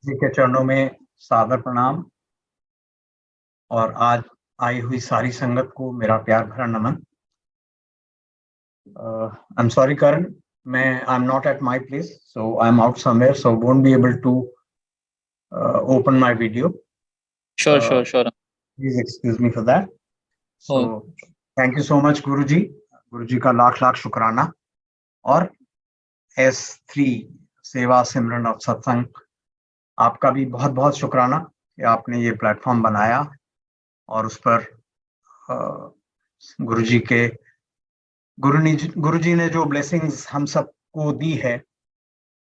जी के चरणों में सादर प्रणाम और आज आई हुई सारी संगत को मेरा प्यार भरा नमन। I am sorry Karan, I am not at my place, so I am out somewhere, so won't be able to open my video. Sure. Please excuse me for that. So Oh, thank you so much Guruji. Guruji का लाख लाख शुक्राना। और S3 सेवा सिमरन और सत्संग, आपका भी बहुत बहुत शुक्राना कि आपने ये प्लेटफॉर्म बनाया और उस पर गुरुजी ने जो ब्लेसिंग्स हम सबको दी है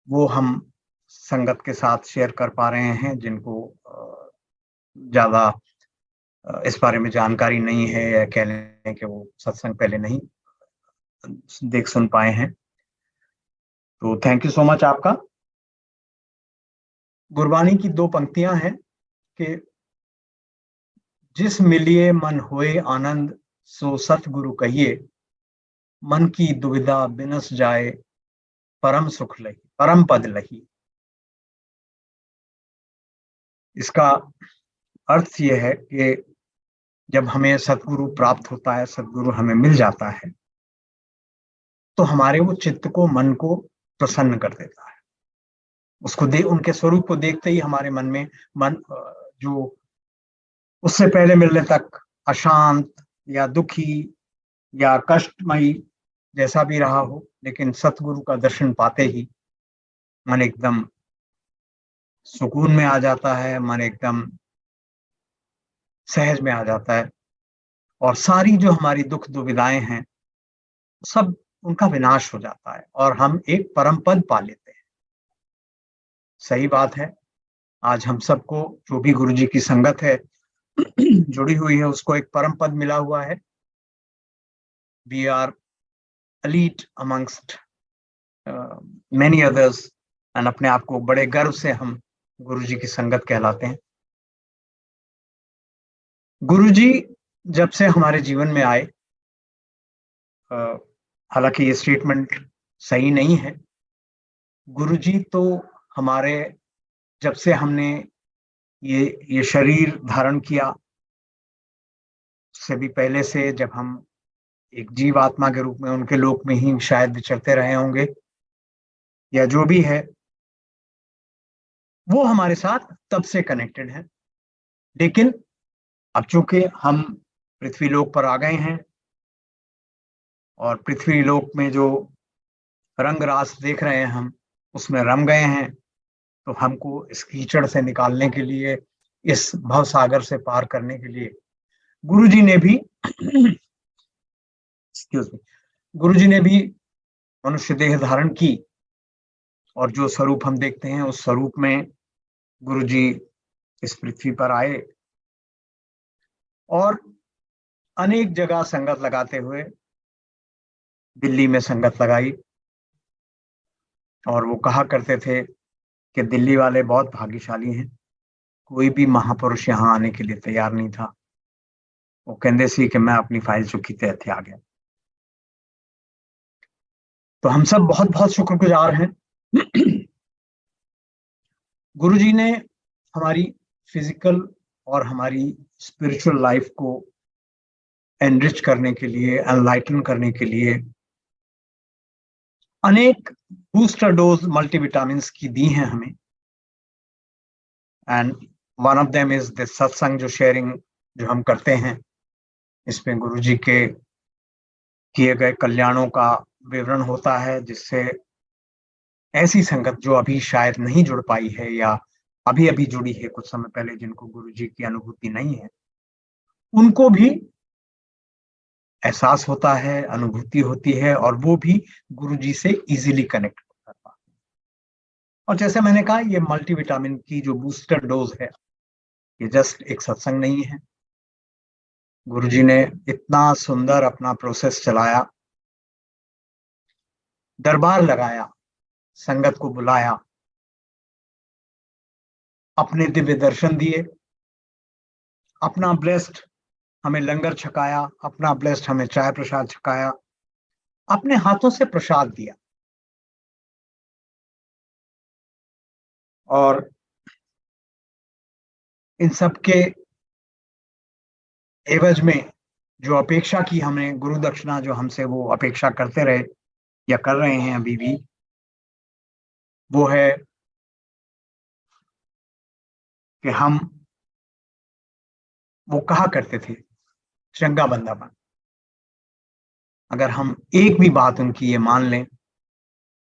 वो हम संगत के साथ शेयर कर पा रहे हैं, जिनको ज्यादा इस बारे में जानकारी नहीं है या कह लें कि वो सत्संग पहले नहीं देख सुन पाए हैं। तो थैंक यू सो मच आपका। गुरबानी की 2 पंक्तियां हैं कि जिस मिलिए मन होए आनंद, सो सतगुरु कहिए, मन की दुविधा बिनस जाए, परम सुख लही, परम पद लही। इसका अर्थ यह है कि जब हमें सतगुरु प्राप्त होता है, सतगुरु हमें मिल जाता है, तो हमारे वो चित्त को, मन को प्रसन्न कर देता है। उनके स्वरूप को देखते ही हमारे मन में जो उससे पहले मिलने तक अशांत या दुखी या कष्टमयी जैसा भी रहा हो, लेकिन सतगुरु का दर्शन पाते ही मन एकदम सुकून में आ जाता है, मन एकदम सहज में आ जाता है और सारी जो हमारी दुख दुविधाएं हैं सब उनका विनाश हो जाता है और हम एक परम पद पा लेते हैं। सही बात है, आज हम सबको जो भी गुरुजी की संगत है जुड़ी हुई है, उसको एक परम पद मिला हुआ है। We are elite amongst many others and अपने आप को बड़े गर्व से हम गुरुजी की संगत कहलाते हैं। गुरुजी जब से हमारे जीवन में आए, हालांकि ये स्टेटमेंट सही नहीं है, गुरुजी तो हमारे जब से हमने ये शरीर धारण किया, उससे भी पहले से जब हम एक जीव आत्मा के रूप में उनके लोक में ही शायद विचरते रहे होंगे या जो भी है, वो हमारे साथ तब से कनेक्टेड है। लेकिन अब चूंकि हम पृथ्वी लोक पर आ गए हैं और पृथ्वी लोक में जो रंग रास देख रहे हैं हम उसमें रम गए हैं, तो हमको इस कीचड़ से निकालने के लिए, इस भव सागर से पार करने के लिए गुरुजी ने भी एक्सक्यूज मी गुरुजी ने भी मनुष्य देह धारण की और जो स्वरूप हम देखते हैं उस स्वरूप में गुरुजी इस पृथ्वी पर आए और अनेक जगह संगत लगाते हुए दिल्ली में संगत लगाई। और वो कहा करते थे कि दिल्ली वाले बहुत भाग्यशाली हैं, कोई भी महापुरुष यहाँ आने के लिए तैयार नहीं था। वो कहते सी कि मैं अपनी फाइल चुकी थे, इत्थे आ गया। तो हम सब बहुत बहुत शुक्रगुजार हैं। गुरुजी ने हमारी फिजिकल और हमारी स्पिरिचुअल लाइफ को एनरिच करने के लिए, एनलाइटन करने के लिए अनेक बूस्टर डोज मल्टीविटामिन्स की दी हैं हमें। And one of them is this सत्संग, जो शेयरिंग जो हम करते हैं, इसमें गुरुजी के किए गए कल्याणों का विवरण होता है, जिससे ऐसी संगत जो अभी शायद नहीं जुड़ पाई है या अभी अभी जुड़ी है कुछ समय पहले, जिनको गुरुजी की अनुभूति नहीं है, उनको भी एहसास होता है, अनुभूति होती है और वो भी गुरुजी से इजीली कनेक्ट कर पाते हैं। और जैसे मैंने कहा, ये मल्टीविटामिन की जो बूस्टर डोज है, ये जस्ट एक सत्संग नहीं है। गुरुजी ने इतना सुंदर अपना प्रोसेस चलाया, दरबार लगाया, संगत को बुलाया, अपने दिव्य दर्शन दिए, अपना ब्लेस्ड हमें लंगर छकाया, अपना ब्लेस्ड हमें चाय प्रसाद छकाया, अपने हाथों से प्रसाद दिया। और इन सब के एवज में जो अपेक्षा की हमने, गुरु दक्षिणा जो हमसे वो अपेक्षा करते रहे या कर रहे हैं अभी भी, वो है कि हम, वो कहा करते थे चंगा बंदा बन। अगर हम एक भी बात उनकी ये मान लें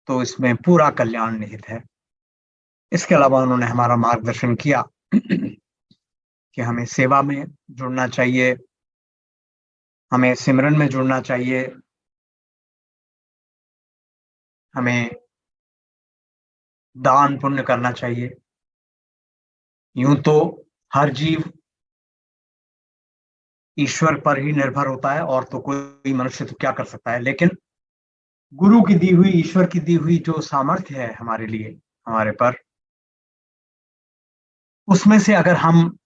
तो इसमें पूरा कल्याण निहित है। इसके अलावा उन्होंने हमारा मार्गदर्शन किया कि हमें सेवा में जुड़ना चाहिए, हमें सिमरन में जुड़ना चाहिए, हमें दान पुण्य करना चाहिए। यूं तो हर जीव ईश्वर पर ही निर्भर होता है, और तो कोई मनुष्य तो क्या कर सकता है, लेकिन गुरु की दी हुई, ईश्वर की दी हुई जो सामर्थ्य है हमारे लिए, हमारे पर, उसमें से अगर हम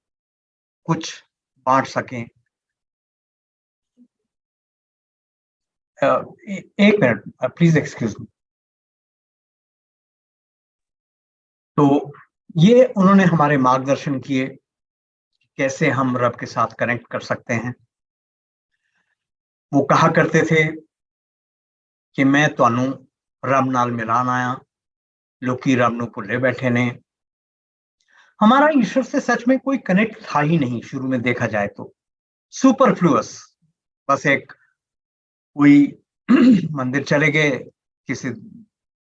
कुछ बांट सकें। एक मिनट प्लीज एक्सक्यूज मी। तो ये उन्होंने हमारे मार्गदर्शन किए कैसे हम रब के साथ कनेक्ट कर सकते हैं। वो कहा करते थे कि मैं ਤੁਹਾਨੂੰ रब नाल मिलान आया, लोकी रब नूं भुल्ले बैठे ने। हमारा ईश्वर से सच में कोई कनेक्ट था ही नहीं शुरू में, देखा जाए तो सुपरफ्लुअस। बस एक कोई मंदिर चले गए, किसी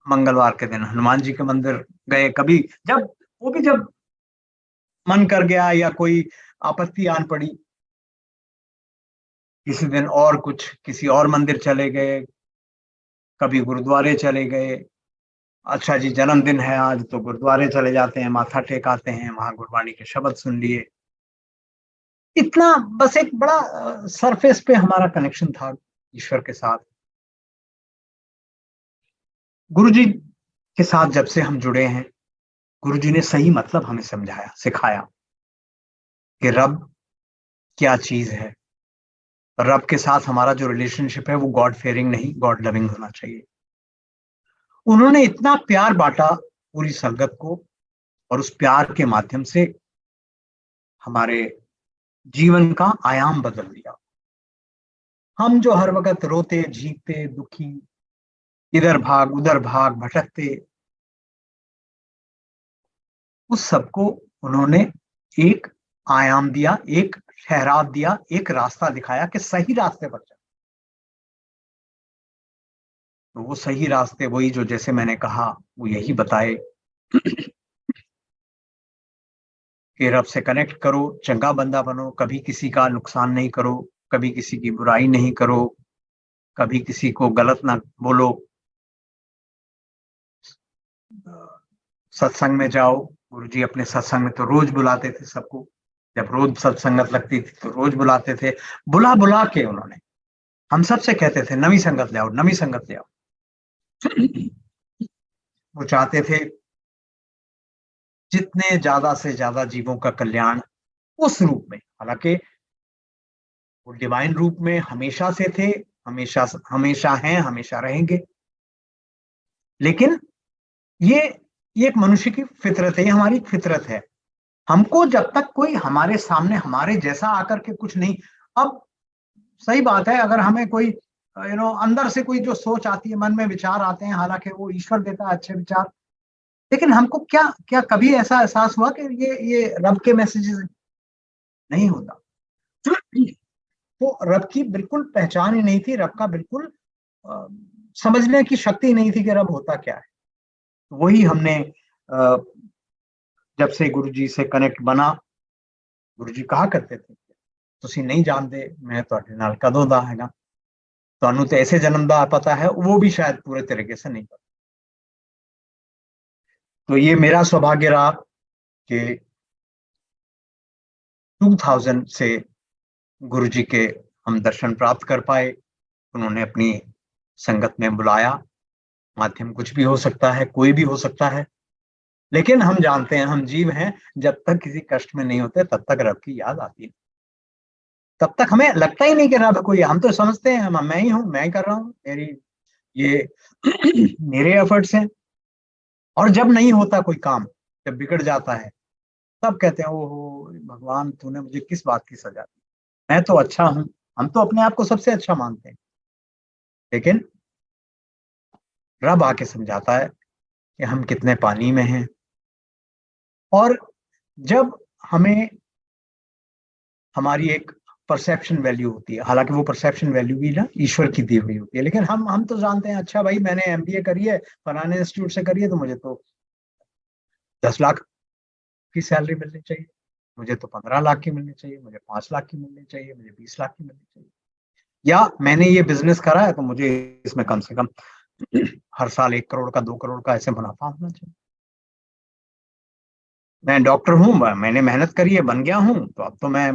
मंगलवार के दिन हनुमान जी के मंदिर गए, कभी जब, वो भी जब मन कर गया या कोई आपत्ति आन पड़ी, किसी दिन और कुछ किसी और मंदिर चले गए, कभी गुरुद्वारे चले गए। अच्छा जी जन्मदिन है आज तो गुरुद्वारे चले जाते हैं, माथा टेकाते हैं, वहां गुरबाणी के शब्द सुन लिए। इतना बस एक बड़ा सरफेस पे हमारा कनेक्शन था ईश्वर के साथ। गुरुजी के साथ जब से हम जुड़े हैं, गुरुजी ने सही मतलब हमें समझाया, सिखाया कि रब क्या चीज है। रब के साथ हमारा जो रिलेशनशिप है वो गॉड फेयरिंग नहीं, गॉड लविंग होना चाहिए। उन्होंने इतना प्यार बांटा पूरी संगत को, और उस प्यार के माध्यम से हमारे जीवन का आयाम बदल दिया। हम जो हर वक्त रोते झीकते दुखी, इधर भाग उधर भाग भटकते, उस सबको उन्होंने एक आयाम दिया, एक ठहराव दिया, एक रास्ता दिखाया कि सही रास्ते पर चल। तो वो सही रास्ते वही जो, जैसे मैंने कहा, वो यही बताए कि रब से कनेक्ट करो, चंगा बंदा बनो, कभी किसी का नुकसान नहीं करो, कभी किसी की बुराई नहीं करो, कभी किसी को गलत ना बोलो, सत्संग में जाओ। गुरुजी अपने सत्संग में तो रोज बुलाते थे सबको, जब रोज सत्संगत लगती थी तो रोज बुलाते थे। बुला बुला के उन्होंने हम सबसे कहते थे नवी संगत ले आओ, नवी संगत ले आओ। वो चाहते थे जितने ज्यादा से ज्यादा जीवों का कल्याण उस रूप में, हालांकि वो डिवाइन रूप में हमेशा से थे, हमेशा हमेशा हैं, हमेशा रहेंगे। लेकिन ये ये एक मनुष्य की फितरत है, ये हमारी फितरत है। हमको जब तक कोई हमारे सामने हमारे जैसा आकर के कुछ नहीं, अब सही बात है, अगर हमें कोई अंदर से कोई जो सोच आती है, मन में विचार आते हैं, हालांकि वो ईश्वर देता है अच्छे विचार, लेकिन हमको क्या क्या कभी ऐसा एहसास हुआ कि ये रब के मैसेजेस हैं? नहीं होता। तो रब की बिल्कुल पहचान ही नहीं थी, रब का बिल्कुल अ, समझने की शक्ति नहीं थी कि रब होता क्या है। तो वही हमने जब से गुरु जी से कनेक्ट बना, गुरु जी कहा करते थे ਤੁਸੀਂ नहीं जानते मैं ਤੁਹਾਡੇ ਨਾਲ ਕਦੋਂ ਦਾ ਹੈਗਾ, ਤੁਹਾਨੂੰ तो ऐसे जन्म ਦਾ पता है, वो भी शायद पूरे तरीके से नहीं पता। तो ये मेरा सौभाग्य रहा कि 2000 से गुरुजी के हम दर्शन प्राप्त कर पाए। उन्होंने अपनी संगत में बुलाया। माध्यम कुछ भी हो सकता है, कोई भी हो सकता है, लेकिन हम जानते हैं, हम जीव हैं, जब तक किसी कष्ट में नहीं होते तब तक रब की याद आती है। तब तक हमें लगता ही नहीं कि रब कोई, हम तो समझते हैं मैं ही हूं, मैं ही कर रहा हूं, मेरी ये मेरे एफर्ट्स हैं। और जब नहीं होता कोई काम, जब बिगड़ जाता है, सब कहते हैं ओहो भगवान तूने मुझे किस बात की सजा दी, मैं तो अच्छा हूं, हम तो अपने आप को सबसे अच्छा मानते हैं। लेकिन रब आके समझाता है कि हम कितने पानी में हैं। और जब हमें हमारी एक परसेप्शन वैल्यू होती है, हालांकि वो परसेप्शन वैल्यू भी ना ईश्वर की दी हुई होती है, लेकिन हम तो जानते हैं अच्छा भाई मैंने एमबीए करी है फलाने इंस्टीट्यूट से करी है, तो मुझे तो 10 लाख की सैलरी मिलनी चाहिए, मुझे तो 15 लाख की मिलनी चाहिए, मुझे 5 लाख की मिलनी चाहिए, मुझे 20 लाख की मिलनी चाहिए, या मैंने ये बिजनेस करा है तो मुझे इसमें कम से कम हर साल 1 करोड़ का 2 करोड़ का ऐसे मुनाफा होना चाहिए। मैं डॉक्टर हूँ, मैंने मेहनत करी है, बन गया हूँ, तो अब तो मैं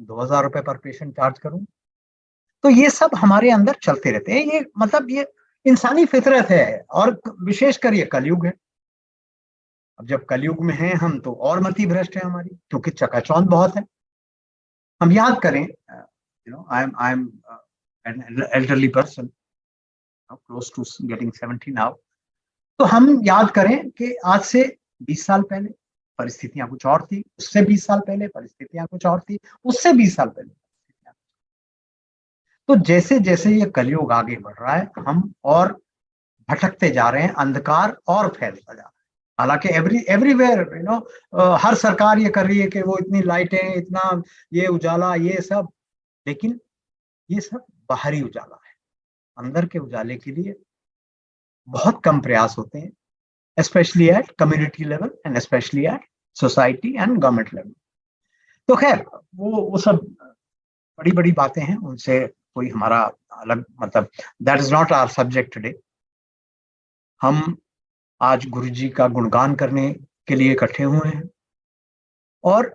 2,000 रुपए पर पेशेंट चार्ज करूँ। तो ये सब हमारे अंदर चलते रहते हैं, ये मतलब ये इंसानी फितरत है। और विशेषकर ये कलयुग है। अब जब कलयुग में हैं हम तो और मति भ्रष्ट है हमारी, क्योंकि चकाचौंध बहुत है। हम याद करें, I am an elderly person, close to getting 70 now. तो हम याद करें कि आज से 20 साल पहले परिस्थितियां कुछ और थी, उससे 20 साल पहले परिस्थितियां कुछ और थी, उससे 20 साल पहले परिस्थितियां। तो जैसे जैसे ये कलयुग आगे बढ़ रहा है, हम और भटकते जा रहे हैं, अंधकार और फैलता जा रहा है। हालांकि एवरीवेयर हर सरकार ये कर रही है कि वो इतनी लाइटें, इतना ये उजाला, ये सब, लेकिन ये सब बाहरी उजाला है। अंदर के उजाले के लिए बहुत कम प्रयास होते हैं, especially at community level and especially at society and government level। तो खैर वो सब बड़ी बड़ी बातें हैं, उनसे कोई हमारा अलग मतलब, that is not our subject today. हम आज गुरु जी का गुणगान करने के लिए इकट्ठे हुए हैं। और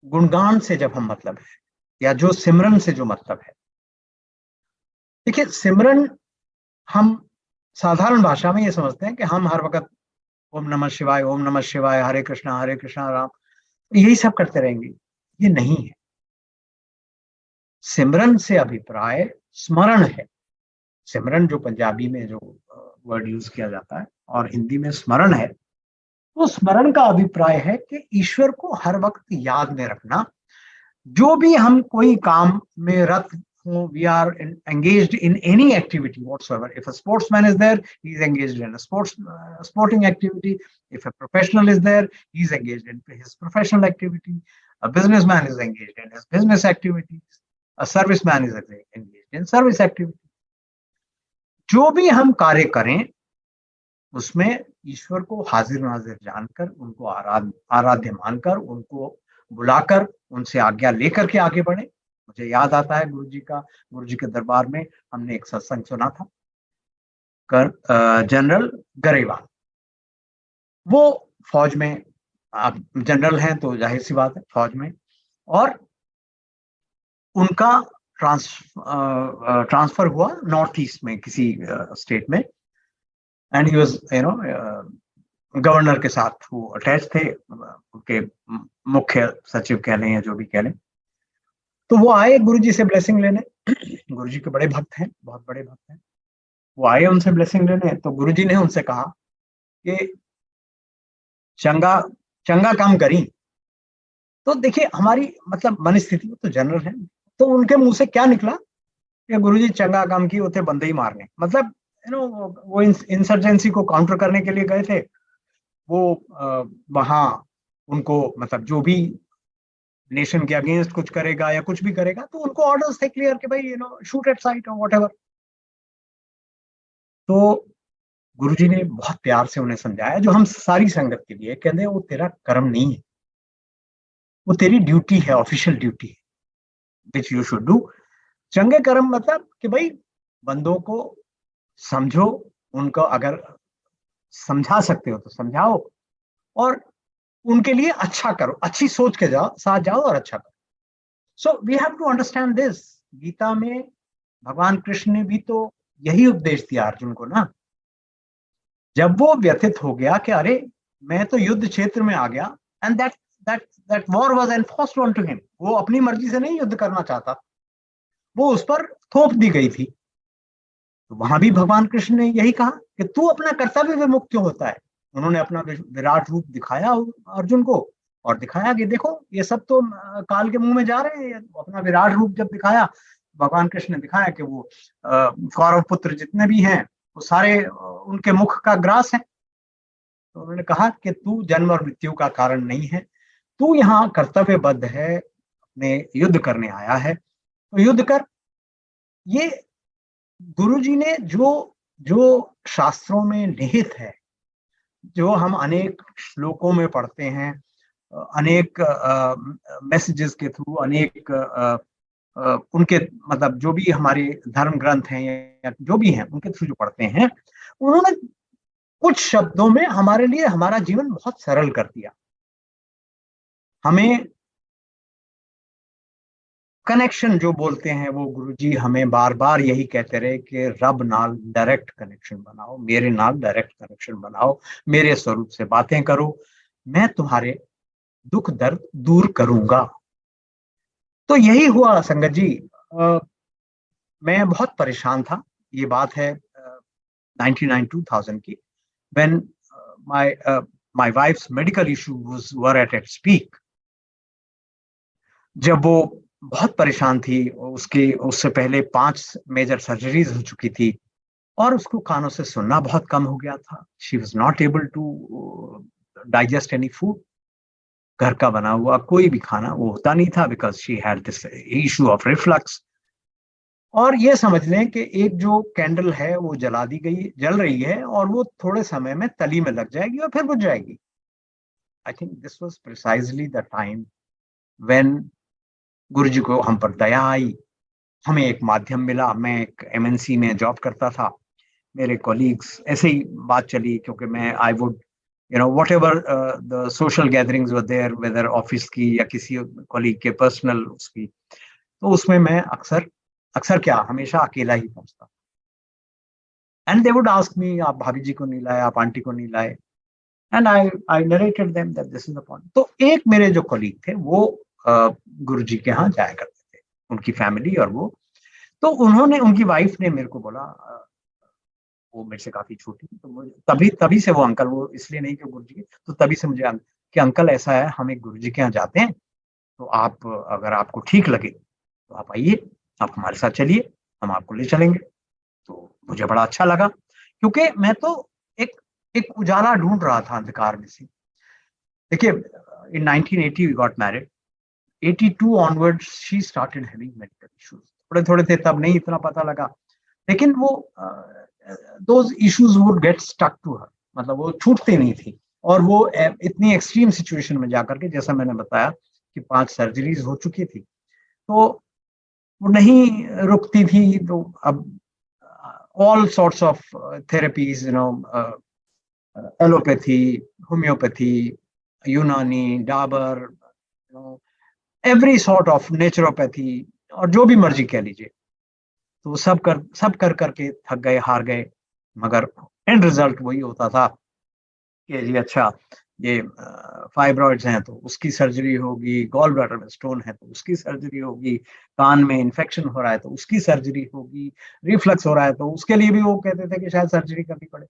गुणगान से जब हम मतलब है, या जो सिमरन से जो मतलब है, देखिए सिमरन हम साधारण भाषा में ये समझते हैं कि हम हर वक्त ओम नमः शिवाय, ओम नमः शिवाय, हरे कृष्णा राम, यही सब करते रहेंगे। ये नहीं है। सिमरन से अभिप्राय स्मरण है। सिमरन जो पंजाबी में जो वर्ड यूज किया जाता है और हिंदी में स्मरण है, तो स्मरण का अभिप्राय है कि ईश्वर को हर वक्त याद में रखना। जो भी हम कोई काम में रत हो, we are engaged in any activity whatsoever. If a sportsman is there, he is engaged in a sporting activity. If a professional is there, he is engaged in his professional activity. A businessman is engaged in his business activities. A serviceman is engaged in service activity. जो भी हम कार्य करें उसमें ईश्वर को हाजिर नाजिर जानकर, उनको आराध्य मानकर, उनको बुलाकर, उनसे आज्ञा लेकर के आगे बढ़े। मुझे याद आता है गुरु जी के दरबार में हमने एक सत्संग सुना था, जनरल गरेवाल। वो फौज में, आप जनरल हैं तो जाहिर सी बात है फौज में, और उनका ट्रांसफर हुआ नॉर्थ ईस्ट में किसी स्टेट में, एंड ही वाज गवर्नर के साथ वो अटैच थे, उनके मुख्य सचिव कह लें या जो भी कह लें। तो वो आए गुरुजी से ब्लेसिंग लेने। गुरुजी के बड़े भक्त हैं, बहुत बड़े भक्त हैं। वो आए उनसे ब्लेसिंग लेने, तो गुरुजी ने उनसे कहा कि चंगा चंगा काम करी। तो देखिए हमारी मतलब मनस्थिति तो जनरल है, तो उनके मुंह से क्या निकला कि गुरुजी चंगा काम की, उसे बंदे ही मारने, मतलब वो इंसर्जेंसी को काउंटर करने के लिए गए थे। वो वहां उनको मतलब जो भी नेशन के अगेंस्ट कुछ करेगा या कुछ भी करेगा, तो उनको ऑर्डर्स थे क्लियर कि भाई शूट एट साइट और व्हाटएवर। तो गुरुजी ने बहुत प्यार से उन्हें समझाया, जो हम सारी संगत के लिए कहते हैं, वो तेरा कर्म नहीं है, वो तेरी ड्यूटी है, ऑफिशियल ड्यूटी है, विच यू शुड डू। चंगे कर्म मतलब कि भाई बंदों को समझो, उनको अगर समझा सकते हो तो समझाओ, और उनके लिए अच्छा करो, अच्छी सोच के साथ जाओ और अच्छा करो। So we have to understand this. Gita में भगवान कृष्ण ने भी तो यही उपदेश दिया अर्जुन को ना। जब वो व्यथित हो गया कि अरे मैं तो युद्ध क्षेत्र में आ गया, and that war was enforced on to him, वो अपनी मर्जी से नहीं युद्ध करना चाहता, वो उस पर थोप दी गई थी। तो वहां भी भगवान कृष्ण ने यही कहा कि तू अपना कर्तव्य विमुक्त क्यों होता है, उन्होंने अपना विराट रूप दिखाया अर्जुन को, और दिखाया कि देखो ये सब तो काल के मुंह में जा रहे हैं। अपना विराट रूप जब दिखाया, भगवान कृष्ण ने दिखाया कि वो कौरव पुत्र जितने भी हैं वो सारे उनके मुख का ग्रास है। तो उन्होंने कहा कि तू जन्म और मृत्यु का कारण नहीं है, तू यहाँ कर्तव्यबद्ध है, अपने युद्ध करने आया है, तो युद्ध कर। ये गुरुजी ने जो जो शास्त्रों में निहित है, जो हम अनेक श्लोकों में पढ़ते हैं, अनेक मैसेजेस के थ्रू, अनेक उनके मतलब जो भी हमारे धर्म ग्रंथ हैं या जो भी हैं उनके थ्रू जो पढ़ते हैं, उन्होंने कुछ शब्दों में हमारे लिए हमारा जीवन बहुत सरल कर दिया। हमें कनेक्शन जो बोलते हैं वो गुरुजी हमें बार बार यही कहते रहे कि रब नाल डायरेक्ट कनेक्शन बनाओ, मेरे नाल डायरेक्ट कनेक्शन बनाओ, मेरे स्वरूप से बातें करो, मैं तुम्हारे दुख दर्द दूर करूंगा। तो यही हुआ संगत जी। मैं बहुत परेशान था। ये बात है 1999-2000 की, when my wife's medical issues were at its peak। जब वो बहुत परेशान थी, उससे पहले 5 मेजर सर्जरीज हो चुकी थी और उसको कानों से सुनना बहुत कम हो गया था। She was not able to digest any food. घर का बना हुआ कोई भी खाना वो होता नहीं था, because she had this issue of reflux. और ये समझ लें कि एक जो कैंडल है वो जला दी गई, जल रही है, और वो थोड़े समय में तली में लग जाएगी और फिर बुझ जाएगी। I think this was precisely the time when Guruji को हम पर दया आई। हमें एक माध्यम मिला। मैं एक एमएनसी में जॉब करता था, मेरे कॉलीग्स, ऐसे ही बात चली, क्योंकि मैं I would whatever the social gatherings were there, whether office की या किसी कॉलीग के पर्सनल उसकी, तो उसमें मैं अक्सर अक्सर क्या हमेशा अकेला ही पहुंचता। And they would ask me, आप भाभी जी को नहीं लाए, आप आंटी को नहीं लाए, and I narrated them that this is the point. तो एक मेरे जो कॉलीग थे वो गुरुजी के यहाँ जाया करते थे, उनकी फैमिली और वो। तो उन्होंने, उनकी वाइफ ने मेरे को बोला, वो मेरे से काफी छोटी थी, तो मुझे तभी तभी से वो अंकल, वो इसलिए नहीं कि गुरुजी के, तो तभी से मुझे कि अंकल ऐसा है, हम एक गुरुजी के यहाँ जाते हैं, तो आप अगर आपको ठीक लगे तो आप आइए, आप हमारे साथ चलिए, हम आपको ले चलेंगे। तो मुझे बड़ा अच्छा लगा, क्योंकि मैं तो एक एक उजाला ढूंढ रहा था अंधकार में से। देखिए, in 1980 we got married. 82 onwards she started having medical issues. थोड़े थोड़े थे तब, नहीं इतना पता लगा, लेकिन वो those issues would get stuck to her, मतलब वो छूटती नहीं थी। और वो इतनी एक्सट्रीम सिचुएशन में जाकर के, जैसा मैंने बताया कि 5 सर्जरीज हो चुकी थी, तो वो नहीं रुकती थी। तो अब all sorts of therapies, allopathy, homeopathy, Unani, Dabur, every sort of naturopathy, और जो भी मर्जी कह लीजिए, तो सब कर करके थक गए, हार गए। मगर एंड रिजल्ट वही होता था कि जी अच्छा, ये फाइब्रॉइड्स हैं तो उसकी सर्जरी होगी, गॉल ब्लैडर में स्टोन है तो उसकी सर्जरी होगी, कान में इन्फेक्शन हो रहा है तो उसकी सर्जरी होगी, रिफ्लक्स हो रहा है तो उसके लिए भी वो कहते थे कि शायद सर्जरी करनी पड़े।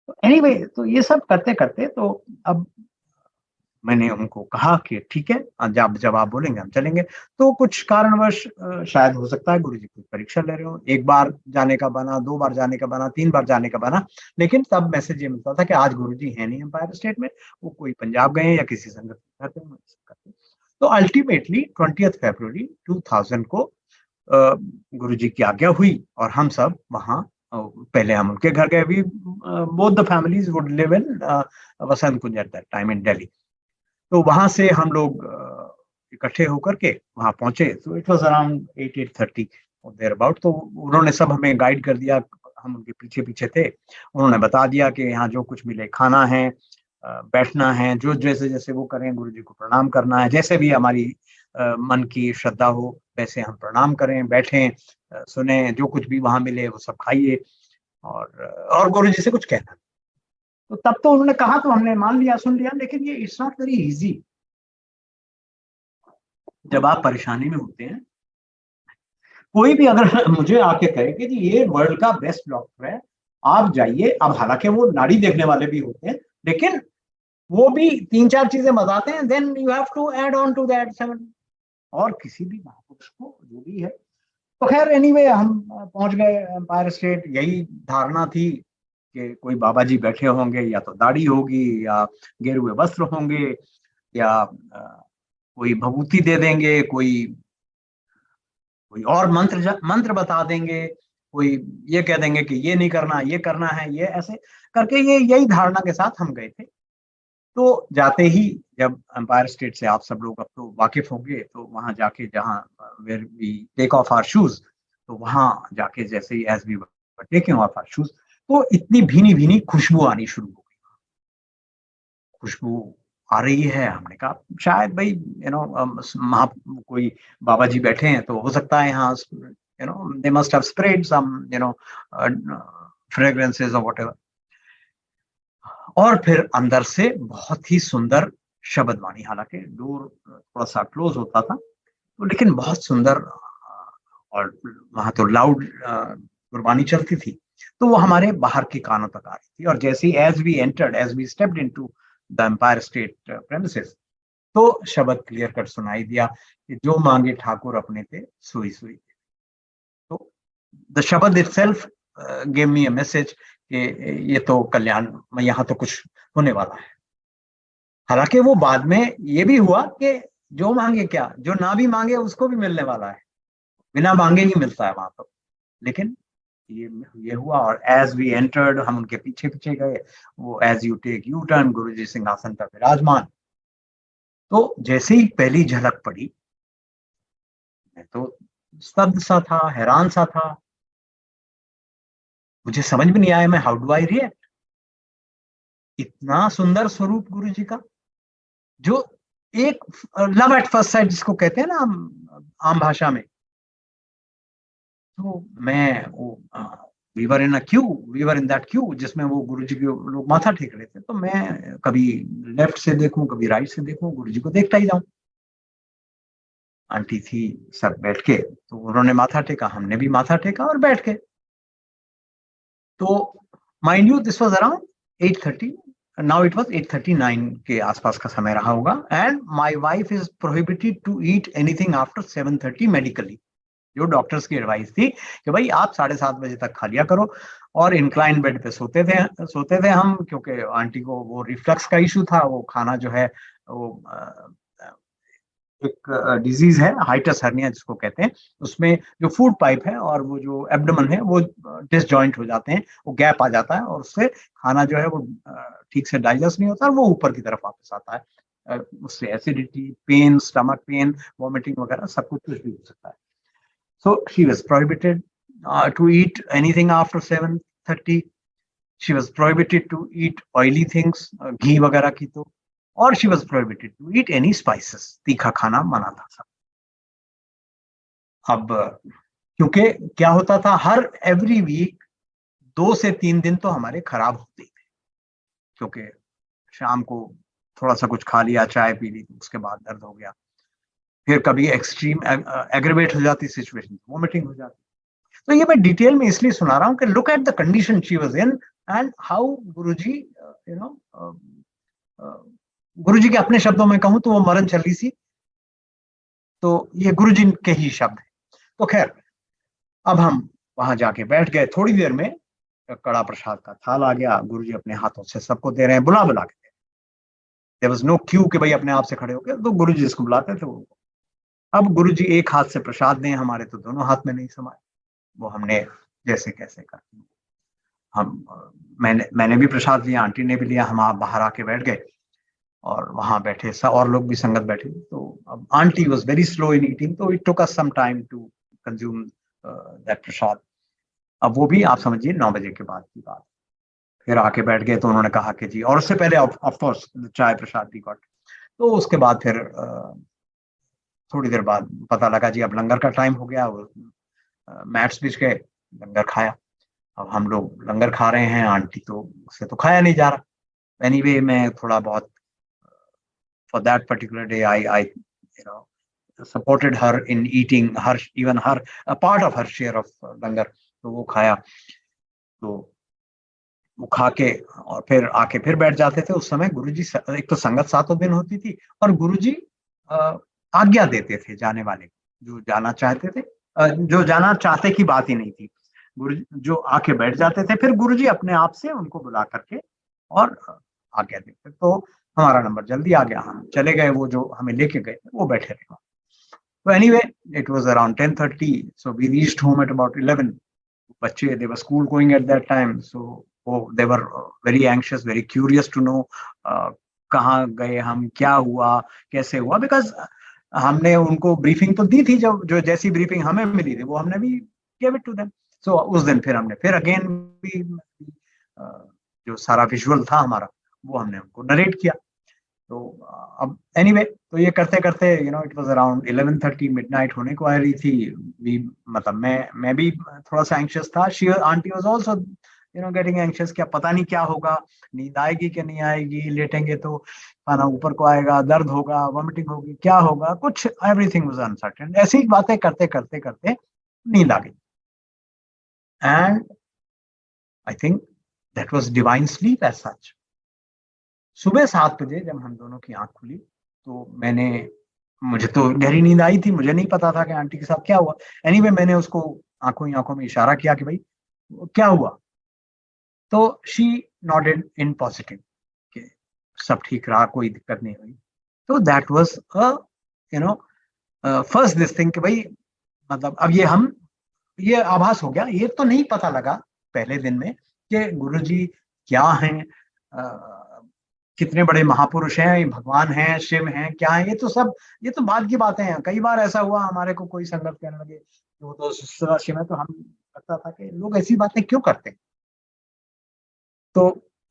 तो एनीवे, तो ये सब करते करते, तो अब मैंने उनको कहा कि ठीक है, जब आप बोलेंगे हम चलेंगे। तो कुछ कारणवश, शायद हो सकता है गुरुजी कोई परीक्षा ले रहे हो, एक बार जाने का बना, 2 बार जाने का बना, 3 बार जाने का बना, लेकिन तब मैसेज ये मिलता था कि आज गुरुजी है नहीं एम्पायर स्टेट में, वो कोई पंजाब गए या किसी संगत में करते। तो अल्टीमेटली 20 फरवरी 2000 को गुरुजी की आज्ञा हुई और हम सब वहाँ, पहले हम उनके घर गए। We both the families would live in Vasant Kunj at that time in Delhi. तो वहां से हम लोग इकट्ठे होकर के वहां पहुंचे। तो इट वाज अराउंड 8:30 और देयर अबाउट। तो उन्होंने सब हमें गाइड कर दिया, हम उनके पीछे पीछे थे। उन्होंने बता दिया कि यहाँ जो कुछ मिले खाना है, बैठना है, जो जैसे जैसे वो करें, गुरु जी को प्रणाम करना है, जैसे भी हमारी मन की श्रद्धा हो वैसे हम प्रणाम करें, बैठें, सुने, जो कुछ भी वहां मिले वो सब खाइए, और गुरु जी से कुछ कहना। तो तब तो उन्होंने कहा तो हमने मान लिया, सुन लिया, लेकिन ये इट्स नॉट वेरी इजी। जब आप परेशानी में होते हैं, कोई भी अगर मुझे आके कहे कि जी ये वर्ल्ड का बेस्ट डॉक्टर है, आप जाइए। अब हालांकि वो नाड़ी देखने वाले भी होते हैं, लेकिन वो भी 3-4 चीजें बताते हैं, then you have to add on to that 7। और किसी भी महापुरुष को जो भी है, तो खैर एनीवे हम पहुंच गए एम्पायर स्टेट। यही धारणा थी कि कोई बाबा जी बैठे होंगे, या तो दाढ़ी होगी, या गेरुए वस्त्र होंगे, या कोई भभूति दे देंगे, कोई कोई और मंत्र बता देंगे, कोई ये कह देंगे कि ये नहीं करना, ये करना है, ये ऐसे करके, ये यही धारणा के साथ हम गए थे। तो जाते ही, जब एम्पायर स्टेट से आप सब लोग अब तो वाकिफ होंगे, तो वहां जाके जहाँ where we take off our shoes, तो वहां जाके जैसे ही as we taking off our shoes, तो इतनी भीनी भीनी खुशबू आनी शुरू हो गई। खुशबू आ रही है, हमने कहा शायद भाई वहाँ कोई बाबा जी बैठे हैं, तो हो सकता है यहाँ they must have spread some fragrances और व्हाटएवर। और फिर अंदर से बहुत ही सुंदर शब्दवाणी, हालांकि डोर थोड़ा सा क्लोज होता था, तो लेकिन बहुत सुंदर, और वहां तो लाउड गुरबानी चलती थी, तो वो हमारे बाहर के कानों तक आ रही थी। और जैसे ही as we stepped into the Empire State premises, तो शब्द क्लियर कट सुनाई दिया कि जो मांगे ठाकुर अपने ते सुई सुई। तो द शब्द itself give me a message कि ये तो कल्याण में, यहाँ तो कुछ होने वाला है। हालांकि वो बाद में ये भी हुआ कि जो मांगे क्या, जो ना भी मांगे उसको भी मिलने वाला है, बिना मांगे ही मिलता है वहां तो। लेकिन ये ये हुआ, और एज वी एंटर्ड, हम उनके पीछे पीछे गए। वो as you take U turn, Guru ji सिंहासन पर विराजमान। तो जैसे ही पहली झलक पड़ी, मैं तो स्तब्ध सा था, हैरान सा था। मुझे समझ में नहीं आया मैं हाउ डू आई रिएक्ट। इतना सुंदर स्वरूप गुरु जी का, जो एक लव एट फर्स्ट साइट जिसको कहते हैं ना आम भाषा में। तो मैं वो we were in a queue, we were in that queue, जिसमें वो गुरु जी के लोग माथा टेक रहे थे। तो मैं कभी लेफ्ट से देखूं, कभी राइट से देखूं, गुरु जी को देखता ही जाऊं। आंटी थी सब बैठ के, तो उन्होंने माथा टेका, हमने भी माथा टेका और बैठ के। तो mind you this was around 8:30, now it was 8:39 के आसपास का समय रहा होगा। And my wife is prohibited to eat anything after 7:30 medically. जो डॉक्टर्स की एडवाइस थी कि भाई आप 7:30 बजे तक खा लिया करो। और इंक्लाइन बेड पे सोते थे हम, क्योंकि आंटी को वो रिफ्लक्स का इशू था। वो खाना जो है, वो एक डिजीज है हाइटस हर्निया जिसको कहते हैं। उसमें जो फूड पाइप है और वो जो एब्डोमेन है, वो डिसजॉइंट हो जाते हैं, वो गैप आ जाता है, और उससे खाना जो है वो ठीक से डाइजेस्ट नहीं होता, और वो ऊपर की तरफ वापस आता है। उससे acidity, pain, stomach pain, vomiting वगैरह सब कुछ भी हो सकता है। So she was prohibited to eat anything after 7:30. She was prohibited to eat oily things, घी वगैरह की तो। और she was prohibited to eat any spices. तीखा खाना मना था सब। अब क्योंकि क्या होता था, हर एवरी वीक 2 से 3 दिन तो हमारे खराब होते ही थे, क्योंकि शाम को थोड़ा सा कुछ खा लिया, चाय पी ली, उसके बाद दर्द हो गया। फिर कभी एक्सट्रीम एग्रीवेट हो जाती सिचुएशन, वॉमिटिंग हो जाती। तो ये मैं डिटेल में इसलिए सुना रहा हूँ कि look at the condition she was in, and how Guruji, you know Guruji के अपने शब्दों में कहूं तो वो मरण चली सी। तो ये गुरुजी के ही शब्द है। तो खैर, अब हम वहां जाके बैठ गए। थोड़ी देर में कड़ा प्रसाद का थाल आ गया, गुरुजी अपने हाथों से सबको दे रहे हैं, बुला बुला के। देयर वाज नो क्यू कि भाई अपने आप से खड़े हो गए, तो गुरुजी जिसको बुलाते थे वो। अब गुरुजी एक हाथ से प्रसाद दें, हमारे तो दोनों हाथ में नहीं समाए। वो हमने जैसे कैसे कर, हम मैंने भी प्रसाद लिया, आंटी ने भी लिया। हम आप बाहर आके बैठ गए, और वहां बैठे सब और लोग भी संगत बैठे। तो अब aunty was very slow in eating, तो it took us some time to consume that prasad. अब वो भी आप समझिए 9 बजे के बाद की बात। फिर आके बैठ गए, तो उन्होंने कहा कि जी, और उससे पहले ऑफ कोर्स चाय प्रसाद भी गॉट। तो उसके बाद फिर थोड़ी देर बाद पता लगा जी अब लंगर का टाइम हो गया। मैट्स बिछ गए, लंगर खाया। अब हम लोग लंगर खा रहे हैं, आंटी तो उससे तो खाया नहीं जा रहा। एनीवे मैं थोड़ा बहुत for that particular day I supported her in eating her, even her a part of her share of langar। तो वो खाया। तो वो खा के और फिर आके फिर बैठ जाते थे। उस समय गुरुजी एक तो संगत सातों दिन होती थी और गुरुजी आज्ञा देते थे जाने वाले जो जाना चाहते थे, जो जाना चाहते की बात ही नहीं थी। गुरु जो आके बैठ जाते थे, फिर गुरुजी अपने आप से उनको बुला करके और आज्ञा देते। तो हमारा नंबर जल्दी आ गया, हम चले गए, वो जो हमें लेके गए वो बैठे रहे। So anyway, it was around 10:30, so we reached home at about 11. बच्चे, they were school going at that time, so they were very anxious, very curious to know कहाँ गए हम, क्या हुआ, कैसे हुआ, because हमने उनको ब्रीफिंग तो दी थी, जो जैसी ब्रीफिंग हमें मिली थी वो हमने भी gave it to them. So उस दिन फिर हमने फिर अगेन भी जो सारा विजुअल था हमारा वो हमने उनको नरेट किया। तो अब एनीवे, तो ये करते करते इट वाज अराउंड 11:30, मिडनाइट होने को आ रही थी। मतलब मैं भी थोड़ा सा एंशियस था। She aunty was also getting anxious, क्या पता नहीं क्या होगा, नींद आएगी कि नहीं आएगी, लेटेंगे तो खाना ऊपर को आएगा, दर्द होगा, वॉमिटिंग होगी, क्या होगा, कुछ एवरीथिंग वाज अनसर्टेन। ऐसी ही बातें करते करते करते नींद आ गई। And I think that was divine sleep as such. सुबह 7 बजे जब हम दोनों की आंख खुली तो मुझे तो गहरी नींद आई थी, मुझे नहीं पता था कि आंटी के साथ क्या हुआ। एनीवे, मैंने उसको आंखों ही आंखों में इशारा किया कि भाई क्या हुआ। तो शी नॉडेड इन पॉजिटिव कि सब ठीक रहा, कोई दिक्कत नहीं हुई। तो that was first this thing कि भाई मतलब अब ये आभास हो गया। ये तो नहीं पता लगा पहले दिन में कि गुरुजी क्या हैं, कितने बड़े महापुरुष हैं, भगवान हैं, शिव हैं, क्या है, ये तो बाद की बातें हैं। कई बार ऐसा हुआ हमारे को कोई संगत कहने लगे वो तो शिव है, तो हम लगता था कि लोग ऐसी बातें क्यों करते हैं। तो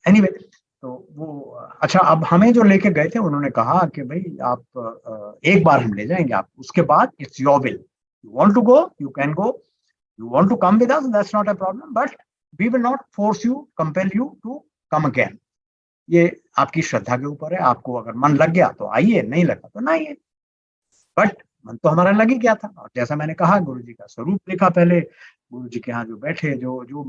एनीवे, तो वो अच्छा, अब हमें जो लेके गए थे उन्होंने कहा कि भाई आप एक बार हम ले जाएंगे, आप उसके बाद it's your will, you want to go you can go, you want to come with us that's not a problem, but we will not force you, compel you to come again. ये आपकी श्रद्धा के ऊपर है, आपको अगर मन लग गया तो आइए, नहीं लगा तो ना आइए। बट मन तो हमारा लग ही गया था, और जैसा मैंने कहा गुरु जी का स्वरूप देखा पहले, गुरु जी के यहाँ जो बैठे, जो जो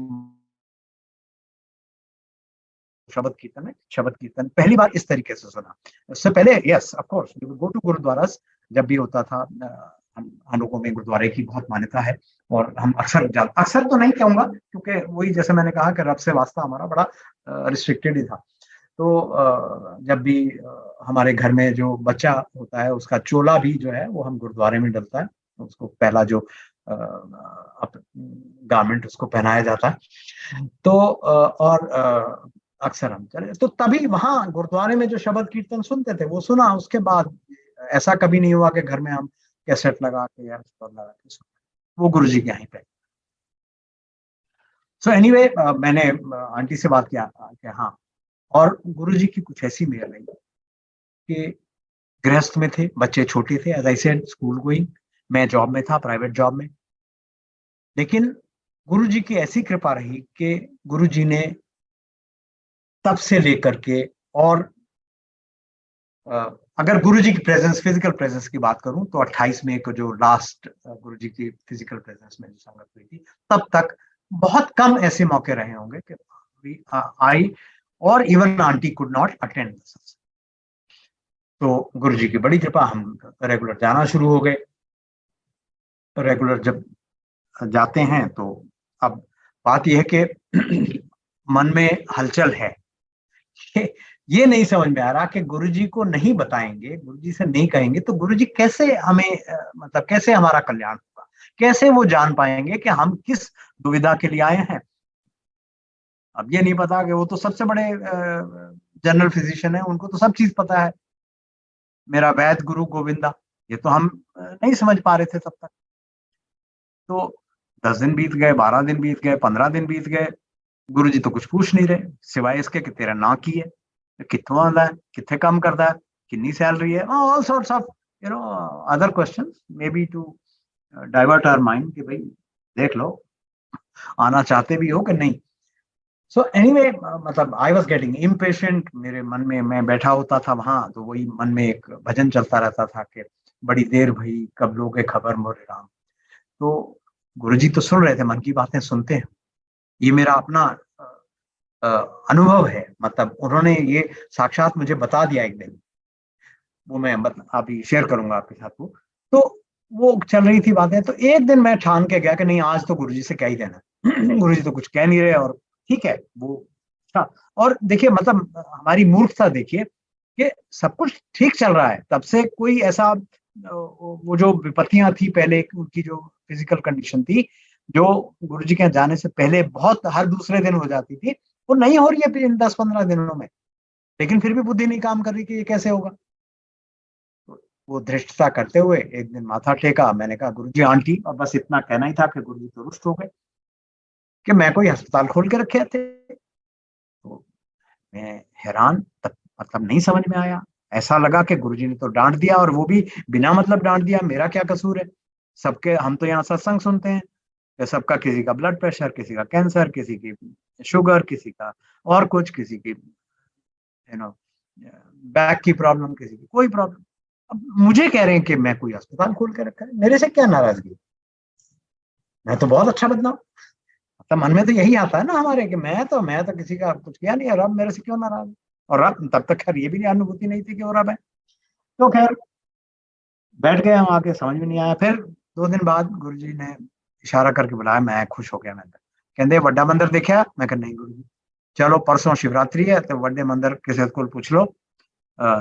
शब्द कीर्तन पहली बार इस तरीके से सुना। उससे पहले yes of course we go to gurdwara, जब भी होता था। हम लोगों में गुरुद्वारे की बहुत मान्यता है और हम अक्सर तो नहीं कहूंगा, क्योंकि वही जैसे मैंने कहा कि रब से वास्ता हमारा बड़ा रिस्ट्रिक्टेड ही था। तो जब भी हमारे घर में जो बच्चा होता है उसका चोला भी जो है वो हम गुरुद्वारे में डलता है, उसको पहला जो गारमेंट उसको पहनाया जाता है। तो और अक्सर हम चले तो तभी वहां गुरुद्वारे में जो शब्द कीर्तन सुनते थे वो सुना। उसके बाद ऐसा कभी नहीं हुआ कि घर में हम कैसेट लगा के या लगा के सुन, वो गुरु जी के यहीं पे। सो एनीवे, मैंने आंटी से बात किया कि हाँ, और गुरु जी की कुछ ऐसी मेहर नहीं कि गृहस्थ में थे, बच्चे छोटे थे, as I said school going, मैं जॉब में था, प्राइवेट जॉब में। लेकिन गुरु जी की ऐसी कृपा रही कि गुरु जी ने तब से लेकर के, और अगर गुरुजी की प्रेजेंस, फिजिकल प्रेजेंस की बात करूं तो 28 मई को जो लास्ट गुरुजी की फिजिकल प्रेजेंस में जो संगत हुई थी, तब तक बहुत कम ऐसे मौके रहे होंगे कि आई और even aunty could not attend. तो गुरुजी की बड़ी कृपा, हम रेगुलर जाना शुरू हो गए। रेगुलर जब जाते हैं तो अब बात यह है कि मन में हलचल है। ये नहीं समझ में आ रहा कि गुरुजी को नहीं बताएंगे, गुरुजी से नहीं कहेंगे तो गुरुजी कैसे हमें मतलब कैसे हमारा कल्याण होगा, कैसे वो जान पाएंगे कि हम किस दुविधा के लिए आए हैं। अब ये नहीं पता कि वो तो सबसे बड़े जनरल फिजिशियन है, उनको तो सब चीज पता है, मेरा वैद्य गुरु गोविंदा। ये तो हम नहीं समझ पा रहे थे तब तक। तो 10 दिन बीत गए, 12 दिन बीत गए, 15 दिन बीत गए, गुरुजी तो कुछ पूछ नहीं रहे सिवाय इसके कि तेरा ना की है, कितों आंदा है, किथे काम करता है, कितनी सैलरी है, all sorts of other questions may be to divert our mind कि भाई देख लो आना चाहते भी हो कि नहीं। सो एनीवे, मतलब आई वाज गेटिंग इम्पेशेंट। मेरे मन में मैं बैठा होता था वहां, तो वही मन में एक भजन चलता रहता था कि बड़ी देर भई कब लोगे खबर मोरे राम। तो गुरुजी तो सुन रहे थे, मन की बातें सुनते हैं, ये मेरा अपना अनुभव है, मतलब उन्होंने ये साक्षात मुझे बता दिया एक दिन, वो मैं अभी शेयर करूंगा आपके साथ वो। तो वो चल रही थी बातें, तो एक दिन मैं ठान के गया कि नहीं, आज तो गुरुजी से क्या ही देना। गुरुजी तो कुछ कह नहीं रहे, और ठीक है वो था। और देखिए मतलब हमारी मूर्खता देखिए कि सब कुछ ठीक चल रहा है, तब से कोई ऐसा वो जो विपत्तियां थी पहले, उनकी जो फिजिकल कंडीशन थी, जो गुरुजी के जाने से पहले बहुत हर दूसरे दिन हो जाती थी, वो नहीं हो रही है इन 10-15 दिनों में। लेकिन फिर भी बुद्धि नहीं काम कर रही कि ये कैसे होगा। तो वो धृष्टता करते हुए एक दिन माथा टेका, मैंने कहा गुरुजी आंटी, और बस इतना कहना ही था कि गुरुजी तो रुष्ट हो गए कि मैं कोई अस्पताल खोल के रखे थे। तो मैं हैरान, तब मतलब नहीं समझ में आया। ऐसा लगा कि गुरुजी ने तो डांट दिया, और वो भी बिना मतलब डांट दिया, मेरा क्या कसूर है। सबके, हम तो यहाँ सत्संग सुनते हैं कि सबका, किसी का ब्लड प्रेशर, किसी का कैंसर, किसी की शुगर, किसी का और कुछ, किसी की नो बैक की प्रॉब्लम, किसी की कोई प्रॉब्लम। अब मुझे कह रहे हैं कि मैं कोई अस्पताल खोल के रखा है, मेरे से क्या नाराजगी। मैं तो बहुत अच्छा बदला हूं। मतलब मन में तो यही आता है ना हमारे कि मैं तो किसी का कुछ किया नहीं है, रब मेरे से क्यों नाराज है? और रब तब तक खैर ये भी नहीं, अनुभूति नहीं थी कि वो रब है। तो खैर बैठ गए हम, आके समझ में नहीं आया। फिर 2 दिन बाद गुरुजी ने इशारा करके बुलाया, मैं खुश हो गया। मैं कहते ਵੱਡਾ मंदिर देखा? मैं कहा नहीं गुरुजी। चलो परसों शिवरात्रि है, तो ਵੱਡੇ मंदिर ਕਿਸੇ ਕੋਲ पूछ लो,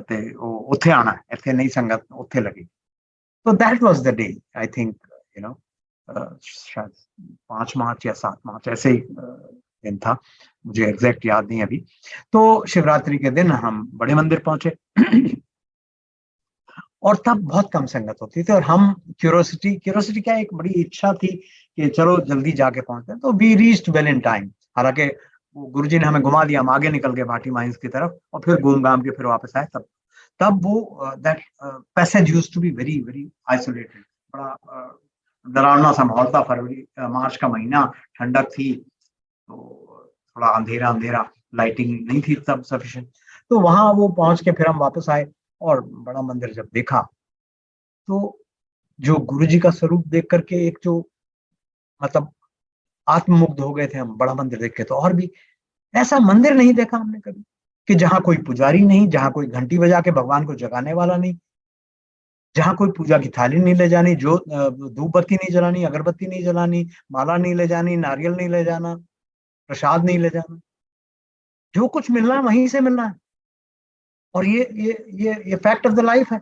ਤੇ ਉਹ ਉੱਥੇ ਆਣਾ, ਇੱਥੇ नहीं संगत ਉੱਥੇ लगी। तो that was the day, I think, you know, शायद 5 मार्च या 7 मार्च ऐसे ही दिन था, मुझे एग्जैक्ट याद नहीं अभी। तो शिवरात्रि के दिन हम बड़े मंदिर पहुंचे। और तब बहुत कम संगत होती थी, और हम क्यूरोसिटी क्या, एक बड़ी इच्छा थी कि चलो जल्दी जाके पहुंचते हैं। तो we reached well in time. हालांकि वो गुरुजी ने हमें घुमा दिया, हम आगे निकल गए भाटी माइंस की तरफ, और फिर घूम घाम के फिर वापस आए। तब तब वो that passage used to be very very isolated. बड़ा डरावना सा माहौल था। फरवरी मार्च का महीना, ठंडक थी, तो थोड़ा अंधेरा अंधेरा, लाइटिंग नहीं थी तब सफिशिएंट। तो वहां वो पहुंच के फिर हम वापस आए, और बड़ा मंदिर जब देखा, तो जो गुरुजी का स्वरूप देख करके एक जो, मतलब आत्ममुग्ध हो गए थे हम बड़ा मंदिर देख के। तो और भी ऐसा मंदिर नहीं देखा हमने कभी, कि जहां कोई पुजारी नहीं, जहां कोई घंटी बजा के भगवान को जगाने वाला नहीं, जहां कोई पूजा की थाली नहीं ले जानी, जो धूप बत्ती नहीं जलानी, अगरबत्ती नहीं जलानी, माला नहीं ले जानी, नारियल नहीं ले जाना, प्रसाद नहीं ले जाना। जो कुछ मिलना है वहीं से मिलना है। और ये फैक्ट ऑफ द लाइफ है।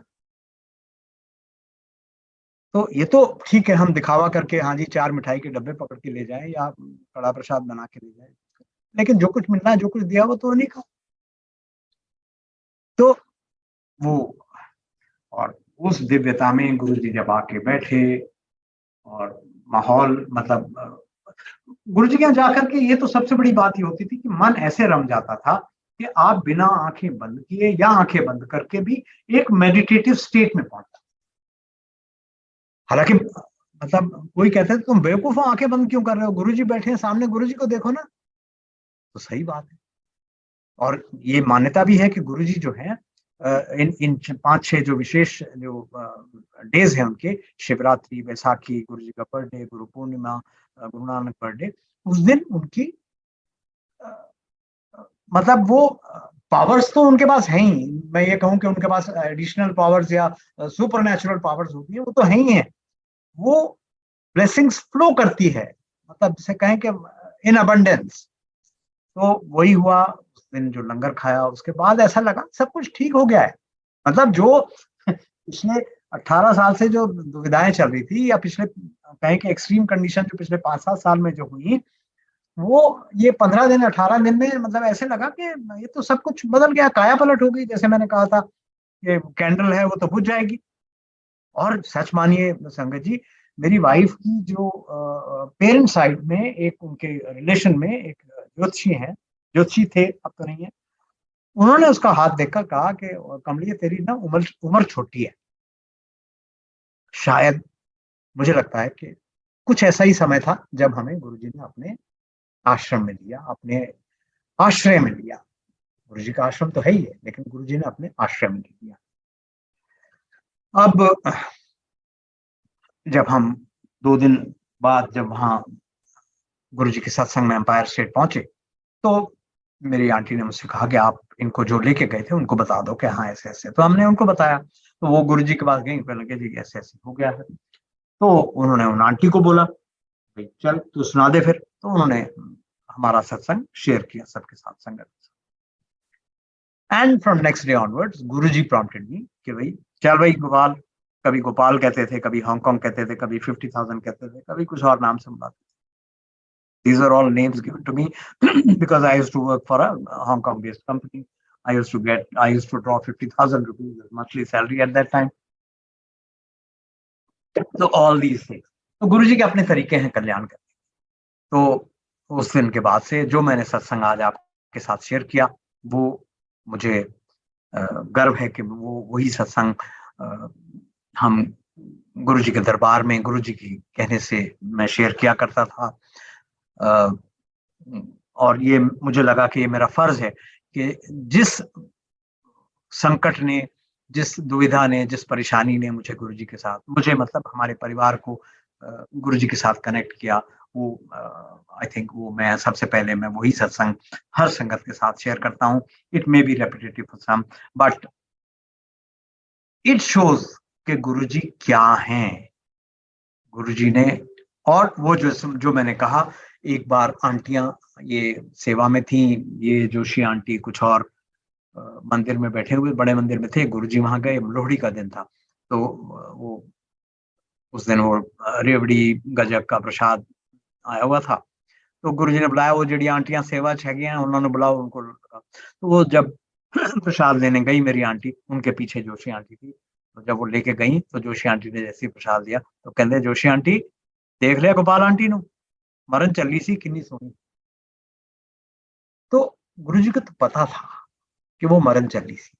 तो ये तो ठीक है, हम दिखावा करके हाँ जी 4 मिठाई के डब्बे पकड़ के ले जाएं, या कड़ा प्रसाद बना के ले जाएं, लेकिन जो कुछ मिलना है, जो कुछ दिया वो तो उन्हीं का। तो वो, और उस दिव्यता में गुरु जी जब आके बैठे, और माहौल मतलब गुरु जी के यहाँ जाकर के, ये तो सबसे बड़ी बात ये होती थी कि मन ऐसे रम जाता था कि आप बिना आंखें बंद किए या आंखें बंद करके भी एक मेडिटेटिव स्टेट में पहुंचते। हालांकि मतलब कोई कहता है तुम बेवकूफ हो, आंखें बंद क्यों कर रहे हो, गुरुजी बैठे हैं सामने, गुरुजी को देखो ना। तो सही बात है। और ये मान्यता भी है कि गुरुजी जो है, इन इन 5-6 जो विशेष जो डेज हैं उनके, शिवरात्रि, बैसाखी, गुरु जी का बर्थडे, गुरु पूर्णिमा, गुरु नानक बर्थडे, उस दिन उनकी मतलब वो पावर्स तो उनके पास है ही। मैं ये कहूं कि उनके पास एडिशनल पावर्स या सुपर नेचुरल पावर्स होती है, वो तो है ही है। वो ब्लेसिंग्स फ्लो करती है, मतलब जिसे कहें कि इन अबंडेंस। तो वही हुआ उस दिन, जो लंगर खाया उसके बाद ऐसा लगा सब कुछ ठीक हो गया है। मतलब जो पिछले 18 साल से जो दुविधाएं चल रही थी, या पिछले कहें कि एक्सट्रीम कंडीशन जो पिछले 5-7 साल में जो हुई, वो ये 15 दिन 18 दिन में मतलब ऐसे लगा कि ये तो सब कुछ बदल गया, काया पलट हो गई। जैसे मैंने कहा था कि कैंडल है वो तो बुझ जाएगी। और सच मानिए संगत जी, मेरी वाइफ की जो पेरेंट साइड में एक, उनके रिलेशन में एक ज्योतिषी हैं, ज्योतिषी थे, अब तो नहीं है। उन्होंने उसका हाथ देखकर कहा कि कमली तेरी ना उम्र उम्र छोटी है। शायद मुझे लगता है कि कुछ ऐसा ही समय था जब हमें गुरुजी ने अपने आश्रम में लिया, अपने आश्रय में लिया। गुरुजी का आश्रम तो है ही है, लेकिन गुरुजी ने अपने आश्रय में लिया। अब जब हम 2 दिन बाद जब वहां गुरुजी के सत्संग में एम्पायर स्टेट पहुंचे, तो मेरी आंटी ने मुझसे कहा कि आप इनको जो लेके गए थे उनको बता दो कि हाँ ऐसे ऐसे। तो हमने उनको बताया, तो वो गुरुजी के पास गई, कहने लगे जी ऐसे ऐसे हो गया है। तो उन्होंने उन आंटी को बोला भाई चल तू सुना दे फिर। तो उन्होंने हमारा सत्संग शेयर किया सबके साथ, संगत। And from next day onwards Guruji prompted me कि भाई चल भाई गोपाल, कभी गोपाल कहते थे, कभी हांगकांग कहते थे, कभी 50,000 कहते थे, कभी कुछ और नाम से बुलाते थे। These are all names given to me because I used to work for a Hong Kong based company. I used to draw 50,000 rupees as monthly salary at that time. So all these things. तो गुरुजी के अपने तरीके हैं कल्याण करने। तो उस दिन के बाद से जो मैंने सत्संग आज आपके साथ शेयर किया, वो मुझे गर्व है कि वो वही सत्संग हम गुरुजी के दरबार में गुरुजी की कहने से मैं शेयर किया करता था। और ये मुझे लगा कि ये मेरा फर्ज है कि जिस संकट ने, जिस दुविधा ने, जिस परेशानी ने मुझे गुरुजी के साथ, मुझे मतलब हमारे परिवार को गुरुजी के साथ कनेक्ट किया, वो आई थिंक वो मैं सबसे पहले मैं वही सत्संग हर संगत के साथ शेयर करता हूँ। It may be repetitive for some but it shows कि गुरुजी क्या हैं। गुरुजी ने, और वो जो मैंने कहा, एक बार आंटियां ये सेवा में थी, ये जोशी आंटी कुछ और मंदिर में बैठे हुए, बड़े मंदिर में थे, गुरुजी वहां गए, लोहड़ी का दिन था। तो वो उस दिन वो रेवड़ी गजक का प्रसाद आया हुआ था। तो गुरुजी ने बुलाया, वो जड़ी आंटियां सेवा छगी हैं उन्होंने बुलाओ उनको। तो वो जब प्रसाद लेने गई मेरी आंटी, उनके पीछे जोशी आंटी थी। तो जब वो लेके गई तो जोशी आंटी ने जैसे ही प्रसाद दिया तो कहते जोशी आंटी देख लिया गोपाल आंटी नु मरण चली सी किन्नी सोनी। तो गुरुजी को तो पता था कि वो मरण चली सी,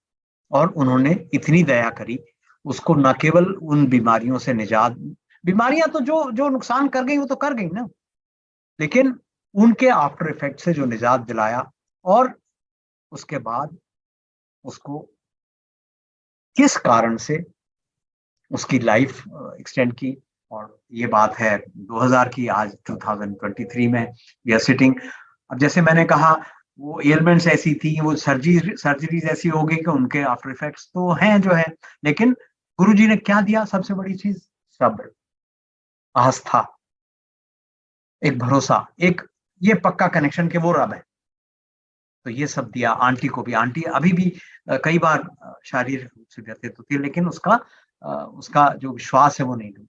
और उन्होंने इतनी दया करी उसको, न केवल उन बीमारियों से निजात, बीमारियां तो जो जो नुकसान कर गई वो तो कर गई ना, लेकिन उनके आफ्टर इफेक्ट से जो निजात दिलाया, और उसके बाद उसको किस कारण से उसकी लाइफ एक्सटेंड की। और ये बात है 2000 की, आज 2023 में वी आर सिटिंग। अब जैसे मैंने कहा वो एलिमेंट्स ऐसी थी, वो सर्जरीज ऐसी हो गई कि उनके आफ्टर इफेक्ट्स तो हैं जो है, लेकिन गुरुजी ने क्या दिया सबसे बड़ी चीज? सब्र, आस्था, एक भरोसा, एक ये पक्का कनेक्शन के वो रब है। तो ये सब दिया आंटी को भी। आंटी अभी भी कई बार शारीरिक रूप से व्यथित होती है, लेकिन उसका जो विश्वास है वो नहीं डूबा।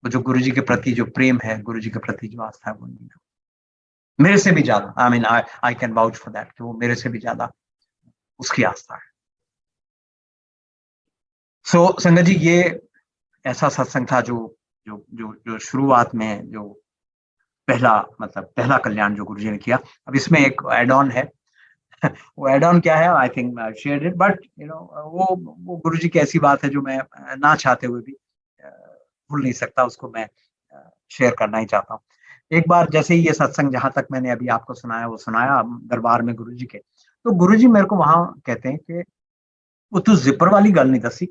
वो जो गुरुजी के प्रति जो प्रेम है, गुरुजी के प्रति जो आस्था है वो नहीं डूबा। मेरे से भी ज्यादा, I mean I can vouch for that कि वो मेरे से भी ज्यादा उसकी आस्था है। सो संगत जी, ये ऐसा सत्संग था जो जो जो जो शुरुआत में जो पहला कल्याण जो गुरुजी ने किया। अब इसमें एक एड ऑन है। वो एड ऑन क्या है? आई think I shared it, but वो गुरुजी की ऐसी बात है जो मैं ना चाहते हुए भी भूल नहीं सकता, उसको मैं शेयर करना ही चाहता हूँ। एक बार जैसे ही ये सत्संग जहां तक मैंने अभी आपको सुनाया वो सुनाया दरबार में गुरुजी के, तो गुरुजी मेरे को वहां कहते हैं कि वो तू जिपर वाली गल नहीं दसी।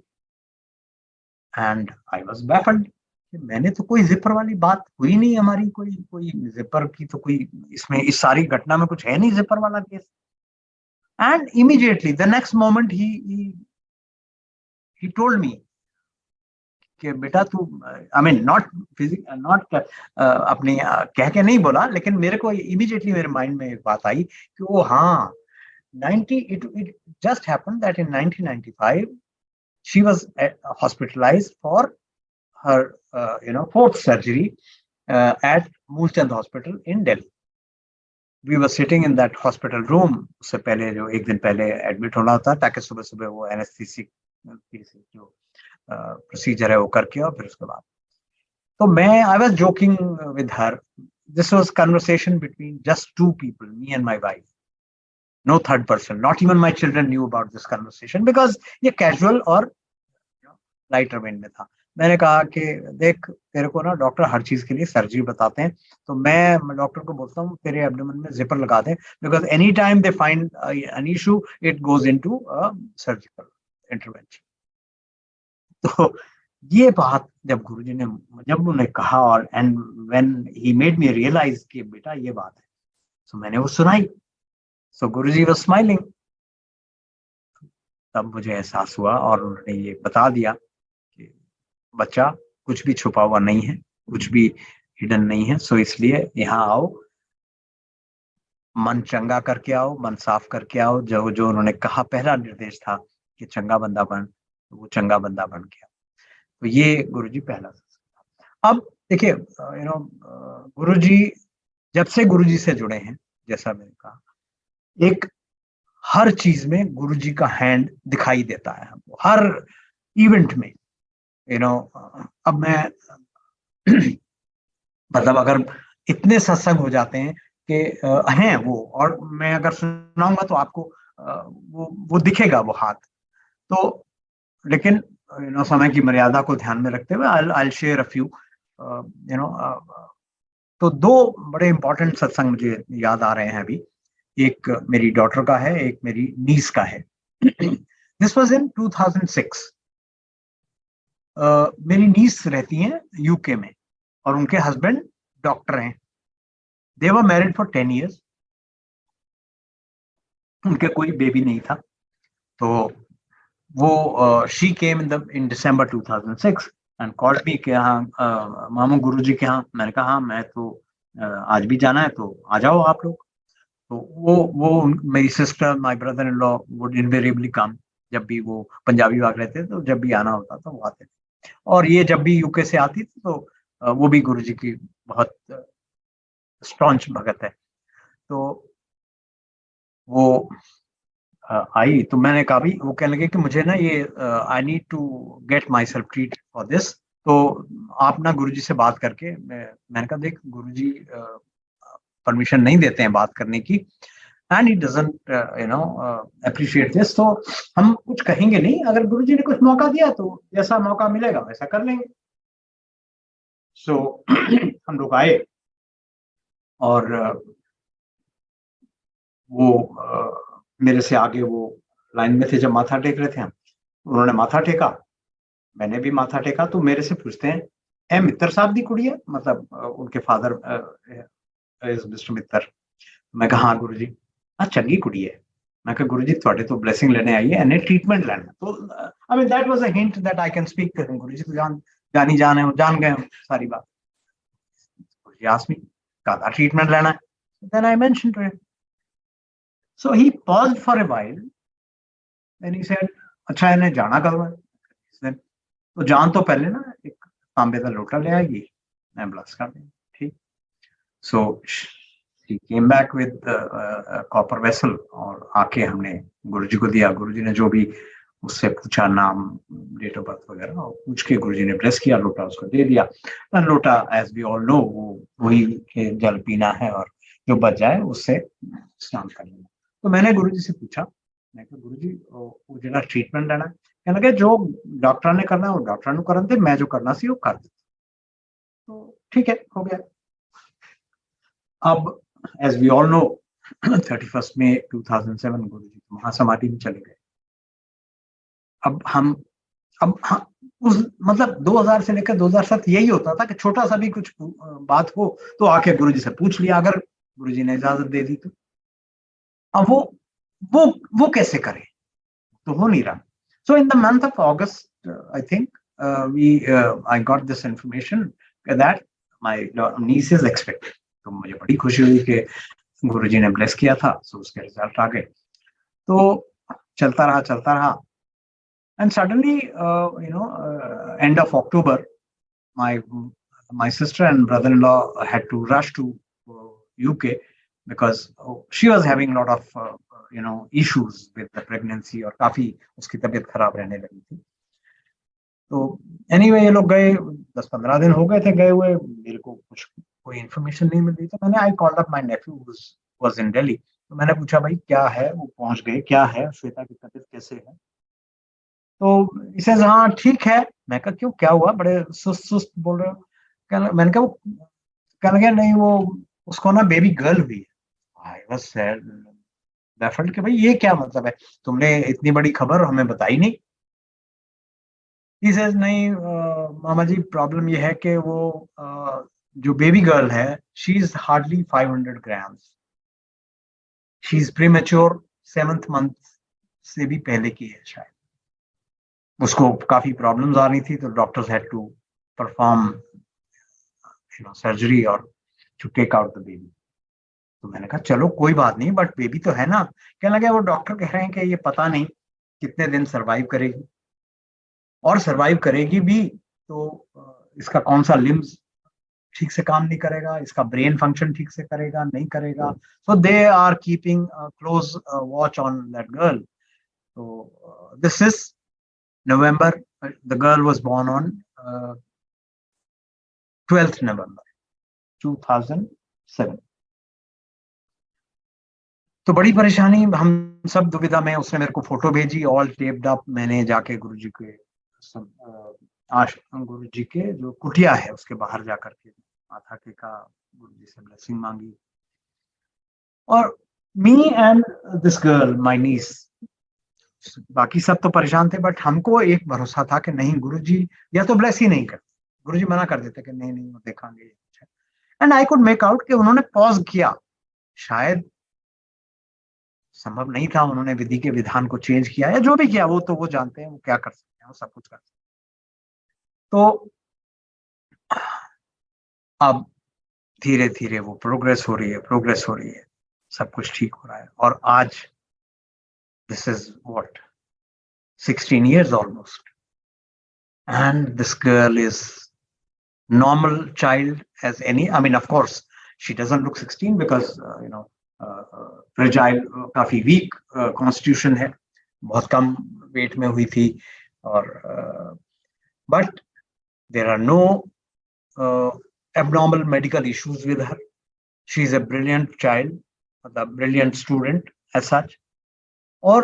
एंड आई वाज बैफल्ड, मैंने तो कोई जिपर वाली बात हुई नहीं हमारी, कोई कोई जिपर की तो कोई इसमें इस सारी घटना में कुछ है नहीं जिपर वाला case. And immediately the next moment he told me कि बेटा तू, आई मीन नॉट अपने कह के नहीं बोला, लेकिन मेरे को इमीडिएटली मेरे माइंड में एक बात आई कि वो हाँ 90 it just happened that in 1995 she was hospitalized for her fourth surgery at Moolchand Hospital in Delhi. We were sitting in that hospital room, उससे पहले जो एक दिन पहले एडमिट होना होता है ताकि सुबह सुबह वो एनेस्थीसिक जो प्रोसीजर है वो करके, और फिर उसके बाद तो मैं I was joking with her, this was conversation between just two people, me and my wife, no third person, not even my children knew about this conversation because ये कैजुअल और लाइटर वेन में था। मैंने कहा कि देख तेरे को ना डॉक्टर हर चीज के लिए सर्जरी बताते हैं, तो मैं डॉक्टर को बोलता हूँ तेरे एब्डोमेन में जिपर लगा दें, because any time they find an issue it goes into surgical intervention. तो ये बात जब गुरुजी ने, जब उन्होंने कहा, और and when he made me realize कि बेटा ये बात है, तो मैंने वो सुनाई। So Guruji was smiling. तब मुझे एहसास हुआ और उन्होंने ये बता दिया कि बच्चा, कुछ भी छुपा हुआ नहीं है, कुछ भी हिडन नहीं है, सो इसलिए यहाँ आओ, मन चंगा करके आओ, मन साफ करके आओ। जो जो उन्होंने कहा, पहला निर्देश था कि चंगा बंदा बन, तो वो चंगा बंदा बन गया। तो ये गुरुजी पहला। अब देखिए, गुरुजी, जब से गुरुजी से जुड़े हैं, जैसा मैंने कहा, एक हर चीज में गुरुजी का हैंड दिखाई देता है हमको, हर इवेंट में। अब मैं मतलब अगर इतने सत्संग हो जाते हैं कि हैं वो, और मैं अगर सुनाऊंगा तो आपको वो दिखेगा वो हाथ। तो लेकिन समय की मर्यादा को ध्यान में रखते हुए आई शेयर अ फ्यू। तो दो बड़े इंपॉर्टेंट सत्संग मुझे याद आ रहे हैं अभी। एक मेरी डॉटर का है, एक मेरी नीस का है। This was in 2006। मेरी नीस रहती हैं यूके में और उनके हस्बैंड डॉक्टर हैं। दे वर मैरिड फॉर 10 years। उनके कोई बेबी नहीं था। तो वो she came in December 2006 and called me कि हाँ मामू गुरुजी के यहाँ। मैंने कहा हाँ, मैं तो आज भी जाना है, तो आ जाओ आप लोग। तो वो मेरी sister, my brother in law would invariably come. जब भी वो पंजाबी भाग रहते थे, तो जब भी आना होता था वो आते थे। और ये जब भी यूके से आती थी, तो वो भी गुरुजी की बहुत स्टॉन्च भगत है। तो वो आई, तो मैंने कहा भी, वो कहने लगे कि मुझे ना ये I need to get myself treat for this. तो आप ना गुरुजी से बात करके, मैंने कहा देख, गुरुजी परमिशन नहीं देते हैं बात करने की, and he doesn't appreciate this. तो हम कुछ कहेंगे नहीं, अगर गुरुजी ने कुछ मौका दिया तो जैसा मौका मिलेगा वैसा कर लेंगे। सो हम लोग आए और वो मेरे से आगे वो लाइन में थे, जब माथा टेक रहे थे हम, उन्होंने माथा टेका, मैंने भी माथा टेका। तो मेरे से पूछते हैं, ए मित्तर साहब दी कुड़ी है, मतलब उनके फादर इज मिस्टर मित्तर। मैं कहा हाँ गुरुजी। हाँ, चंगी कुड़ी है। मैं कहा गुरुजी, थोड़े तो ब्लेसिंग लेने आई है, इन्हें ट्रीटमेंट लेना। तो I mean that was a hint that I can speak. Guruji तो जानी जान है, जान गए सारी बात। गुरुजी आस्क्ड मी, कादा ट्रीटमेंट लेना है? Then I mentioned to him. So he paused for a while and he said, अच्छा इन्हें जाना कब है? तो जान तो पहले ना एक तांबे का लोटा ले आएगी, मैं ब्लस कर देंगे, ठीक। So she came back with copper vessel, और आके हमने गुरुजी को दिया। गुरुजी ने जो भी उससे पूछा, नाम, डेट ऑफ बर्थ वगैरह, और पूछ के गुरुजी ने ब्लेस किया, लोटा उसको दे दिया। लोटा एज वी ऑल नो, वो वही के जल पीना है, और जो बच जाए उससे स्नान कर लेना। तो मैंने गुरुजी से पूछा, मैं कहा गुरुजी वो जरा ट्रीटमेंट लेना है? कहने लगे जो डॉक्टर ने करना है वो डॉक्टर ने करन दे, मैं जो करना सी वो कर दे। तो ठीक है, हो गया। अब एज वी ऑल नो 31 मई 2007 गुरुजी महासमाधि में चले गए। अब हम उस मतलब 2000 से लेकर 2007 यही होता था कि छोटा सा भी कुछ बात हो तो आके गुरुजी से पूछ लिया, अगर गुरुजी ने इजाजत दे दी तो। अब वो वो कैसे करें, तो हो नहीं रहा। So in the month of August I think I got this information that my niece is expected। तो मुझे बड़ी खुशी हुई कि गुरुजी ने ब्लेस किया था, सो उसके रिजल्ट आ गए। तो चलता रहा चलता रहा, and suddenly end of October, my sister and brother-in-law had to rush to UK because she was having a lot of issues with the pregnancy, और काफी उसकी तबीयत खराब रहने लगी थी। तो anyway ये लोग गए, 10-15 दिन हो गए थे गए हुए, मेरे को कुछ कोई इन्फॉर्मेशन नहीं मिल रही। तो मैंने I called up my Neiphiu who was in Delhi. तो मैंने पूछा भाई क्या है, वो पहुंच गए, क्या है, श्वेता की तबीयत कैसे है? तो इसे हाँ ठीक है। मैं कहा क्यों, क्या हुआ, बड़े सुस्त सुस्त बोल रहे हो? मैंने कहा वो कहने लगे नहीं, वो उसको ना बेबी गर्ल हुई है। आई वाज सैड, बैफल्ड कि भाई ये क्या मतलब है, तुमने इतनी बड़ी खबर हमें बताई नहीं। ही सेज नहीं मामा जी, प्रॉब्लम ये है कि वो जो बेबी गर्ल है, she is hardly 500 grams। She is premature, 7th month से भी पहले की है शायद। उसको काफी प्रॉब्लम्स आ रही थी, तो doctors had to perform surgery और to take out the baby. तो मैंने कहा चलो कोई बात नहीं, बट बेबी तो है ना। कहने लगे वो डॉक्टर कह रहे हैं कि ये पता नहीं कितने दिन सरवाइव करेगी, और सरवाइव करेगी भी तो इसका कौन सा लिम्स ठीक से काम नहीं करेगा, इसका ब्रेन फंक्शन ठीक से करेगा नहीं करेगा। So they are keeping close watch on that girl. तो this is November. The girl was born on 12th November 2007. तो बड़ी परेशानी, हम सब दुविधा में। उसने मेरे को फोटो भेजी, ऑल टेप्ड अप। मैंने जाके गुरुजी के गुरुजी के जो कुटिया है उसके बाहर जाकर के माथा टेका, गुरुजी से ब्लेसिंग मांगी। और me and this girl, my niece, बाकी सब तो परेशान थे, बट हमको एक भरोसा था कि नहीं, गुरुजी या तो ब्लेस ही नहीं करते, गुरुजी मना कर देते कि नहीं नहीं वो देखेंगे। And I could make out कि उन्होंने पॉज किया, शायद संभव नहीं था, उन्होंने विधि के विधान को चेंज किया या जो भी किया, वो तो वो जानते हैं वो क्या कर सकते हैं, वो सब कुछ कर सकते हैं। तो अब धीरे धीरे वो प्रोग्रेस हो रही है, प्रोग्रेस हो रही है, सब कुछ ठीक हो रहा है। और आज this is what 16 years almost, and this girl is normal child as any. I mean, of course she doesn't look 16 because fragile, काफी weak constitution है, बहुत कम वेट में हुई थी। और but there are no abnormal medical issues with her. She is a brilliant child, a brilliant student as such. और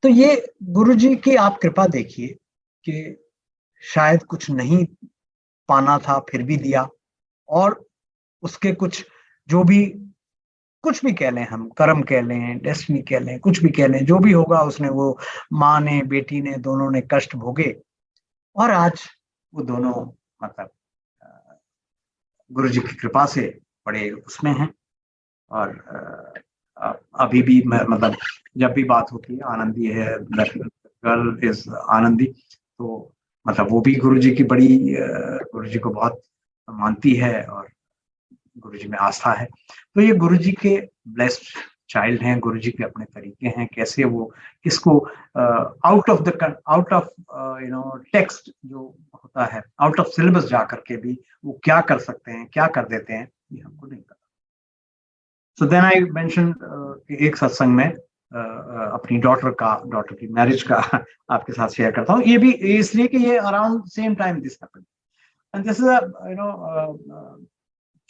तो ये गुरुजी की आप कृपा देखिए कि शायद कुछ नहीं पाना था फिर भी दिया, और उसके कुछ जो भी कुछ भी कह लें, हम कर्म कह लें, डेस्टिनी कह लें, कुछ भी कह लें, जो भी होगा उसने, वो माँ ने बेटी ने दोनों ने कष्ट भोगे, और आज वो दोनों मतलब गुरुजी की कृपा से बड़े उसमें हैं। और अभी भी मतलब जब भी बात होती है, आनंदी है, गर्ल इज आनंदी, तो मतलब वो भी गुरुजी की बड़ी गुरुजी को बहुत मानती है और गुरुजी में आस्था है। तो ये गुरुजी के ब्लेस्ड चाइल्ड हैं, गुरुजी के अपने तरीके हैं, कैसे वो किसको आउट ऑफ टेक्स्ट जो होता है, आउट ऑफ सिलेबस जा करके भी वो क्या कर सकते हैं, क्या कर देते हैं, ये हमको नहीं पता। सो देन आई मेंशन एक सत्संग में अपनी डॉटर की मैरिज का आपके साथ शेयर करता हूँ। ये भी इसलिए कि ये around same time this happened, and this is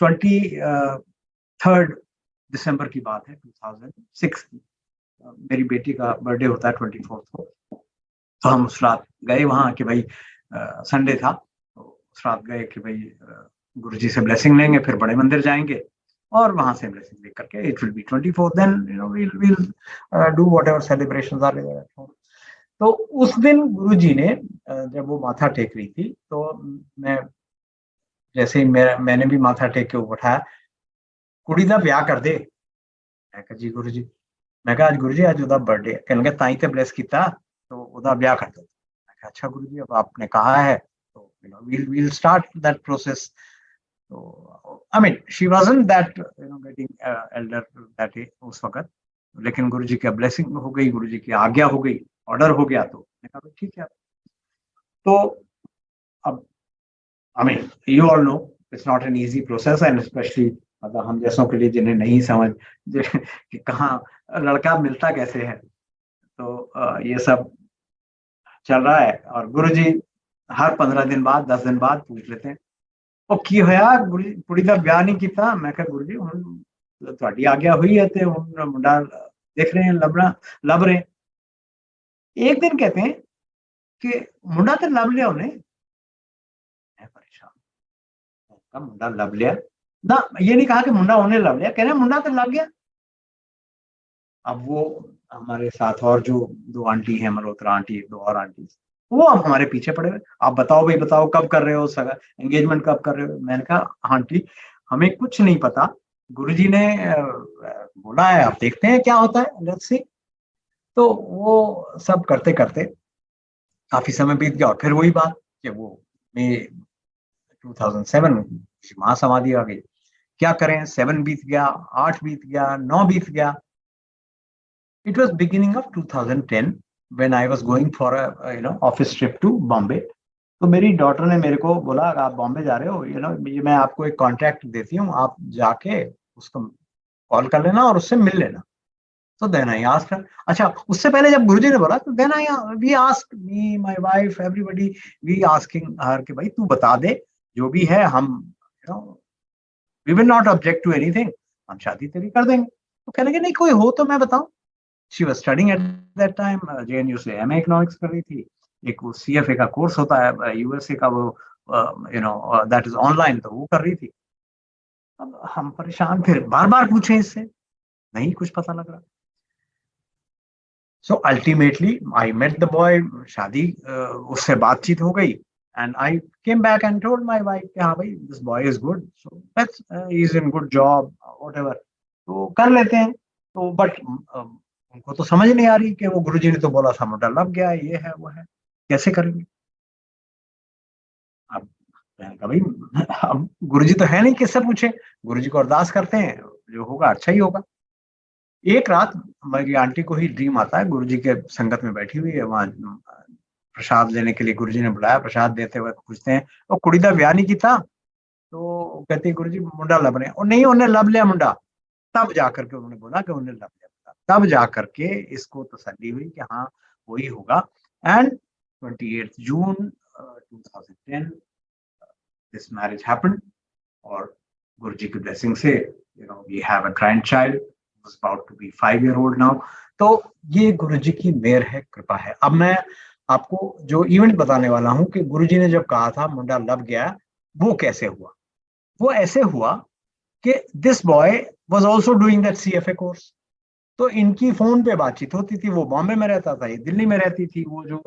23 दिसंबर की बात है 2006 की। मेरी बेटी का बर्थडे होता है 24 को, तो हम उस रात गए वहाँ कि भाई संडे था, तो उस रात गए कि भाई गुरुजी से ब्लेसिंग लेंगे, फिर बड़े मंदिर जाएंगे और वहां से ब्लेसिंग लेकर के it will be 24, then we'll do whatever celebrations are there. तो उस दिन गुरुजी ने जब वो माथा टेक रही थी, तो मैं जैसे ही मैंने भी माथा टेक के उठाया, कुड़ी दा ब्याह कर दे। मैं कहा जी गुरुजी, मैं कहा आज गुरुजी आज उदा बर्थडे, कहने लगे ताई ते ब्लेस किया तो उदा ब्याह कर दो। मैं कहा अच्छा गुरुजी, अब आपने कहा है तो we'll start that process. तो I mean she wasn't that getting elder that उस वक्त, लेकिन गुरुजी की ब्लेसिंग हो गई, गुरुजी की आज्ञा हो गई, ऑर्डर हो गया, तो मैंने कहा ठीक है। तो अब I mean you all know it's not an easy process, and especially मतलब हम जैसों के लिए जिन्हें नहीं समझ कि कहाँ लड़का मिलता कैसे है, तो ये सब चल रहा है। और गुरुजी हर 15 दिन बाद 10 दिन बाद पूछ लेते हैं ਉਹ ਕੀ ਹੋਇਆ ਕੁੜੀ ਦਾ ਵਿਆਹ नहीं ਕੀਤਾ। मैं कहा गुरु जी ਹੁਣ ਤੁਹਾਡੀ आज्ञा हुई है ਤੇ ਹੁਣ मुंडा देख रहे हैं, लब रहे हैं। एक दिन कहते हैं कि मुंडा तो लब लिया उन्हें। मैं परेशान, मुंडा लब लिया ना, ये नहीं कहा कि मुंडा उन्हें लब लिया, कह रहे हैं मुंडा तो लग गया। अब वो हमारे साथ और जो 2 आंटी हैं, मल्होत्रा आंटी, 2 और आंटी, वो अब हमारे पीछे पड़े हुए, आप बताओ भाई बताओ कब कर रहे हो, एंगेजमेंट कब कर रहे हो। मैंने कहा आंटी हमें कुछ नहीं पता, गुरुजी ने बोला है, अब देखते हैं क्या होता है, लेट्स सी। तो वो सब करते करते काफी समय बीत गया और फिर वही बात कि वो मई 2007 में महासमाधि आ गई। क्या करें, 7 बीत गया, 8 बीत गया, 9 बीत गया। It was beginning of 2010 when I was going for a office trip to Bombay. तो मेरी डॉटर ने मेरे को बोला, आप बॉम्बे जा रहे हो, मैं आपको एक कॉन्टैक्ट देती हूँ, आप जाके उसको कॉल कर लेना और उससे मिल लेना। तो देन आई आस्क्ड हर। अच्छा, उससे पहले जब गुरुजी ने बोला तो then I we asked, me, my wife, everybody, we asking her कि भाई तू बता दे, जो भी है हम we will not object to anything, हम शादी तेरी कर देंगे। तो कहने के नहीं, कोई हो तो मैं बताऊं। She was studying eight that time, JNU से एमए इकोनॉमिक्स कर रही थी। एक वो सीएफए का कोर्स होता है यूएसए का, वो दैट इज ऑनलाइन, तो वो कर रही थी। अब हम परेशान, फिर बार बार पूछे इससे, नहीं कुछ पता लग रहा। So ultimately I met the boy, शादी उससे बातचीत हो गई, and I came back and told my wife कि हाँ भाई this boy is good, so that's he is in good job whatever, तो कर लेते हैं। तो बट उनको तो समझ नहीं आ रही कि वो गुरुजी ने तो बोला था मुंडा लग गया, ये है वो है, कैसे करेंगे। अब मैंने कहा भाई अब गुरुजी तो है नहीं, किससे पूछे, गुरुजी को अरदास करते हैं, जो होगा अच्छा ही होगा। एक रात मेरी आंटी को ही ड्रीम आता है, गुरुजी के संगत में बैठी हुई है वहां, प्रसाद लेने के लिए गुरुजी ने बुलाया, प्रसाद देते हुए पूछते हैं, और कुड़ी दा ब्याह नहीं किया। तो कहती है गुरुजी मुंडा लब रहे हैं, और नहीं उन्हें लब लिया मुंडा। तब जाकर के उन्होंने बोला कि उन्हें लब लिया मुंडा, तब जाकर के इसको तसल्ली हुई कि हाँ वही होगा। And 28 June 2010 this marriage happened, और गुरुजी की ब्लेसिंग से we have a grandchild, was about to be 5 year old now। तो ये गुरुजी की मेहर है, कृपा है। अब मैं आपको जो इवेंट बताने वाला हूं कि गुरुजी ने जब कहा था मुंडा लब गया, वो कैसे हुआ। वो ऐसे हुआ कि this boy was also doing that CFA course. तो इनकी फोन पे बातचीत होती थी, वो बॉम्बे में रहता था, ये दिल्ली में रहती थी। वो जो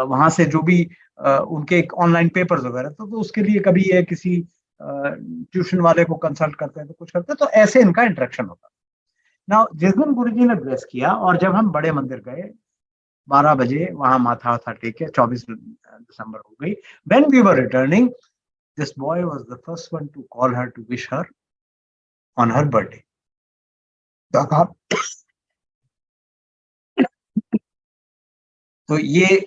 वहां से जो भी उनके ऑनलाइन पेपर्स वगैरह, तो उसके लिए कभी ये किसी ट्यूशन वाले को कंसल्ट करते हैं तो कुछ करते हैं, तो ऐसे इनका इंटरेक्शन होता। ना जिस दिन गुरुजी ने ब्लेस किया और जब हम बड़े मंदिर गए 12 बजे, वहां माथा वाथा टेके, 24 दिसंबर हो गई। When we were returning, this boy was the first one to call her to wish her on her birthday. तो ये,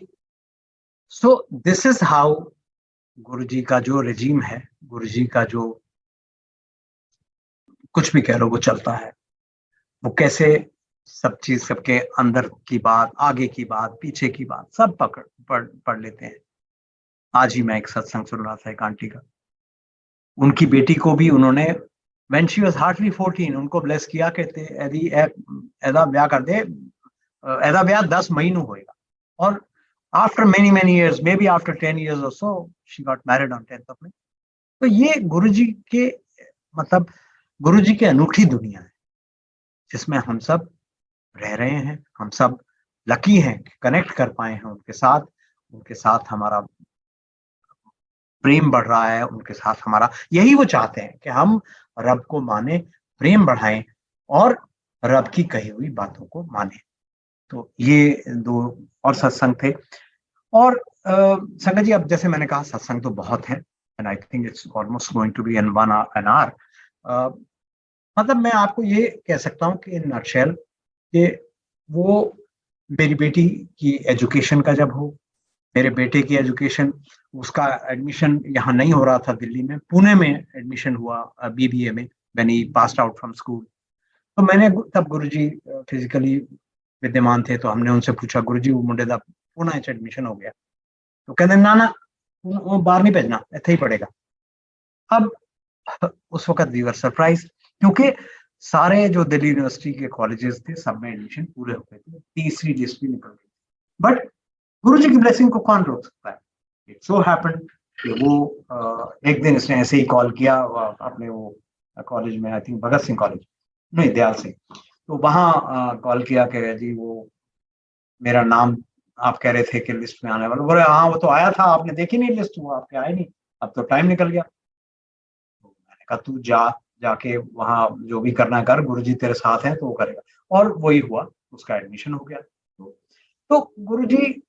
so this is how Guruji का जो रेजीम है, गुरुजी का जो कुछ भी कह लो वो चलता है। वो कैसे सब चीज, सबके अंदर की बात, आगे की बात, पीछे की बात सब पढ़ लेते हैं। आज ही मैं एक सत्संग सुन रहा था एक आंटी का, उनकी बेटी को भी उन्होंने when she was hardly 14 उनको ब्लेस किया, कहते यदि ऐदा ब्याह कर दे, ऐदा ब्याह 10 महीनों होएगा। और after many many years, may be after 10 years or so, she got married on 10th of May। तो ये गुरुजी के, मतलब गुरुजी की अनूठी दुनिया है जिसमें हम सब रह रहे हैं। हम सब लकी हैं कि कनेक्ट कर पाए हैं उनके साथ। उनके साथ हमारा प्रेम बढ़ रहा है, उनके साथ हमारा, यही वो चाहते हैं कि हम रब को माने, प्रेम बढ़ाएं और रब की कही हुई बातों को माने। तो ये दो और सत्संग थे। और संगत जी, अब जैसे मैंने कहा सत्संग तो बहुत है, and I think it's almost going to be in an hour. मतलब मैं आपको ये कह सकता हूँ कि इन नटशेल कि वो मेरी बेटी की एजुकेशन का जब हो, मेरे बेटे की एजुकेशन, उसका एडमिशन यहाँ नहीं हो रहा था दिल्ली में, पुणे में एडमिशन हुआ बीबीए में, when he passed out from school. तो मैंने तब गुरुजी फिजिकली विद्यमान थे, तो हमने उनसे पूछा गुरुजी वो मुंडे दा पुणे च एडमिशन हो गया। तो कहते ना ना वो बाहर नहीं भेजना, इत्थे ही पढ़ेगा। अब उस वक्त वी वर सरप्राइज, क्योंकि सारे जो दिल्ली यूनिवर्सिटी के कॉलेजेस थे सब में एडमिशन पूरे हो गए थे, तीसरी लिस्ट भी निकल गई। बट गुरुजी की ब्लेसिंग को कौन रोक सकता है। इट सो हैपेंड कि वो एक दिन इसने ऐसे ही कॉल किया अपने वो कॉलेज में, I think Bhagat Singh college, नहीं दयाल सिंह, तो वहाँ कॉल किया कि जी वो मेरा नाम आप कह रहे थे कि लिस्ट में आने वाला। बोले हाँ वो तो आया था, आपने देखी नहीं लिस्ट, वो आपके आए नहीं, अब तो टाइम निकल गया। तो मैंने कहा तू जा जाके वहाँ जो भी करना कर, गुरुजी तेरे साथ हैं तो वो करेगा। और वही हुआ, उसका एडमिशन हो गया। तो गुरुजी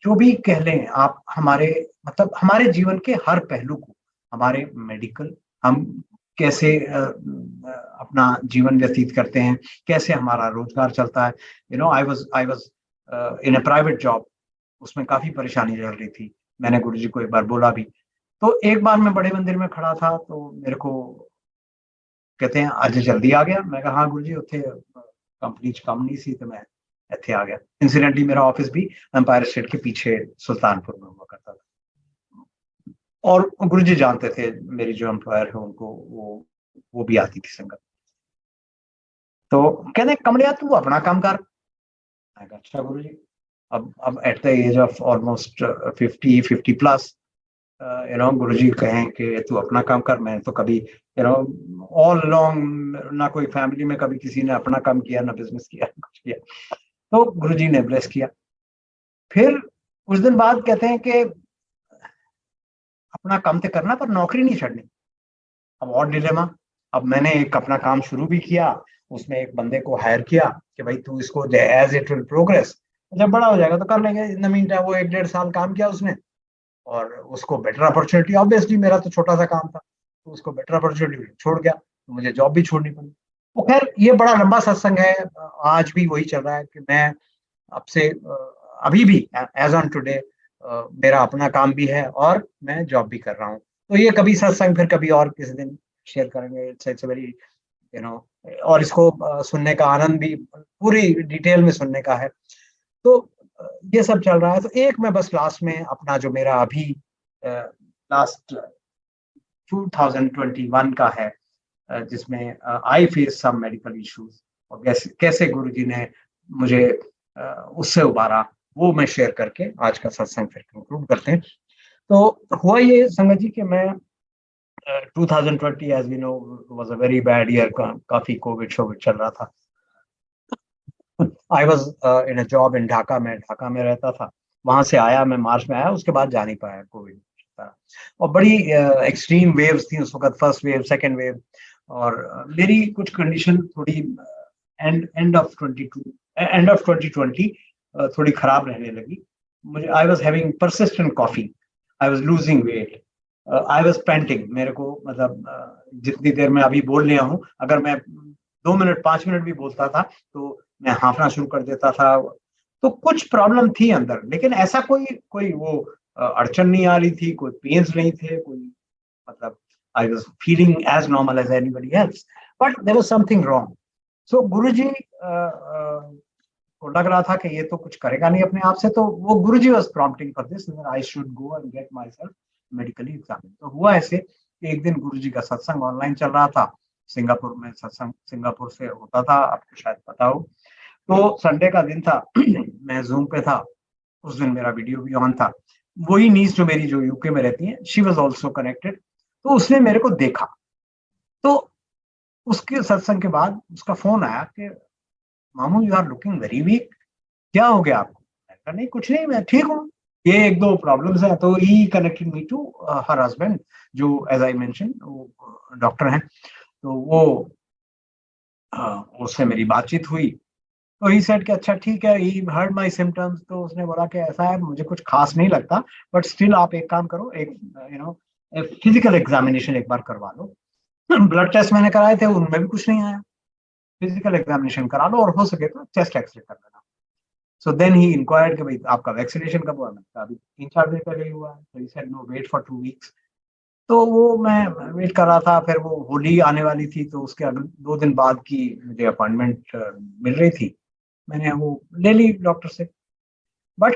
जो भी कह लें आप, हमारे मतलब हमारे जीवन के हर पहलू को, हमारे मेडिकल, हम कैसे अपना जीवन व्यतीत करते हैं, कैसे हमारा रोजगार चलता है। आई was in a private job, उसमें काफी परेशानी चल रही थी। मैंने गुरुजी को एक बार बोला भी। तो एक बार मैं बड़े मंदिर में खड़ा था, तो मेरे को कहते हैं आज जल्दी आ गया। मैं कहा हाँ गुरुजी, उत्थे कंपनी च कम नहीं सी, तो मैं ਇੱਥੇ आ गया। इंसिडेंटली मेरा ऑफिस भी एम्पायर स्टेट के पीछे सुल्तानपुर में हुआ करता था। और गुरुजी जानते थे मेरी जो एम्प्लॉयर है उनको, वो भी आती थी संगत। तो कहते कमलिया तू अपना काम कर। मैं कहा अच्छा गुरुजी। अब at the age of almost 50 plus, Guruji कहें कि तू अपना काम कर। मैं तो कभी ऑल लॉन्ग ना कोई फैमिली में कभी किसी ने अपना काम किया, ना बिजनेस किया, कुछ किया। तो गुरुजी ने ब्लेस किया। फिर कुछ दिन बाद कहते हैं कि अपना काम तो करना पर नौकरी नहीं छोड़नी। अब और डिलेमा। अब मैंने एक अपना काम शुरू भी किया, उसमें एक बंदे को हायर किया कि भाई तू इसको एज इट विल प्रोग्रेस, जब बड़ा हो जाएगा तो कर लेंगे। इन द मीन टाइम वो 1-1.5 साल काम किया उसने, और उसको बेटर अपॉर्चुनिटी, ऑब्वियसली मेरा तो छोटा सा काम था, तो उसको बेटर अपॉर्चुनिटी छोड़ गया, तो मुझे जॉब भी छोड़नी पड़ी। तो खैर ये बड़ा लंबा सत्संग है। आज भी वही चल रहा है कि मैं आपसे अभी भी एज ऑन टुडे मेरा अपना काम भी है और मैं जॉब भी कर रहा हूँ। तो ये कभी सत्संग फिर कभी और किसी दिन शेयर करेंगे। इट्स वेरी और इसको सुनने का आनंद भी पूरी डिटेल में सुनने का है। तो ये सब चल रहा है। तो एक मैं बस लास्ट में अपना जो मेरा अभी लास्ट 2021 का है, जिसमें I face some medical issues, और कैसे गुरुजी ने मुझे उससे उबारा, वो मैं शेयर करके आज का सत्संग फिर कंक्लूड करते हैं। तो हुआ ये संगत जी कि मैं 2020 as we know was a very bad year. काफी कोविड शोविड चल रहा था। I was in a job in Dhaka में, ढाका में रहता था। वहां से आया, मैं मार्च में आया, उसके बाद जा नहीं पाया कोविड। और बड़ी एक्सट्रीम वेव्स थी उस वक्त, फर्स्ट वेव, सेकंड वेव। और मेरी कुछ कंडीशन थोड़ी एंड ऑफ 2020 थोड़ी खराब रहने लगी। मुझे I was having persistent coffee, I was losing weight, I was painting. मेरे को मतलब जितनी देर में अभी बोल रहा हूँ, अगर मैं 2 मिनट 5 मिनट भी बोलता था तो मैं हाँफना शुरू कर देता था। तो कुछ प्रॉब्लम थी अंदर, लेकिन ऐसा कोई कोई वो अड़चन नहीं आ रही थी, कोई पेन्स नहीं थे, कोई मतलब I was feeling as normal as anybody else, but there was something wrong. So Guruji को लग रहा था कि ये तो कुछ करेगा नहीं अपने आप से, तो वो Guruji was prompting for this that I should go and get myself medically examined. तो हुआ ऐसे कि एक दिन गुरुजी का सत्संग ऑनलाइन चल रहा था। सिंगापुर में सत्संग सिंगापुर से होता था, आपको शायद पता हो। तो संडे का दिन था, मैं जूम पे था। उस दिन मेरा वीडियो भी ऑन था। वही नीस जो मेरी जो यूके में रहती है, शी वाज आल्सो कनेक्टेड। तो उसने मेरे को देखा। तो उसके सत्संग के बाद उसका फोन आया कि मामू you are looking very weak, क्या हो गया आपको? मैंने कहा नहीं कुछ नहीं, मैं ठीक हूँ। ये एक दो प्रॉब्लम्स हैं। तो he connected me to her husband, जो एज आई मेंशन वो डॉक्टर हैं। तो वो उससे मेरी बातचीत हुई। तो ही सेड कि अच्छा ठीक है, ही हर्ड माय सिम्टम्स। तो उसने बोला कि ऐसा है, मुझे कुछ खास नहीं लगता, बट स्टिल आप एक काम करो, एक फिजिकल एग्जामिनेशन एक बार करवा लो। ब्लड टेस्ट मैंने कराए थे, उनमें भी कुछ नहीं आया। फिजिकल एग्जामिनेशन करा लो, और हो सके तो चेस्ट एक्सरे कर लेना। सो देन ही इंक्वायर्ड कि भाई आपका वैक्सीनेशन कब हुआ? मैंने कहा अभी 3-4 दिन पहले ही हुआ है। तो he said no, wait for 2 weeks. तो वो मैं वेट कर रहा था। फिर वो होली आने वाली थी, तो उसके अगले 2 दिन बाद की मुझे अपॉइंटमेंट मिल रही थी। मैंने वो ले ली डॉक्टर से। बट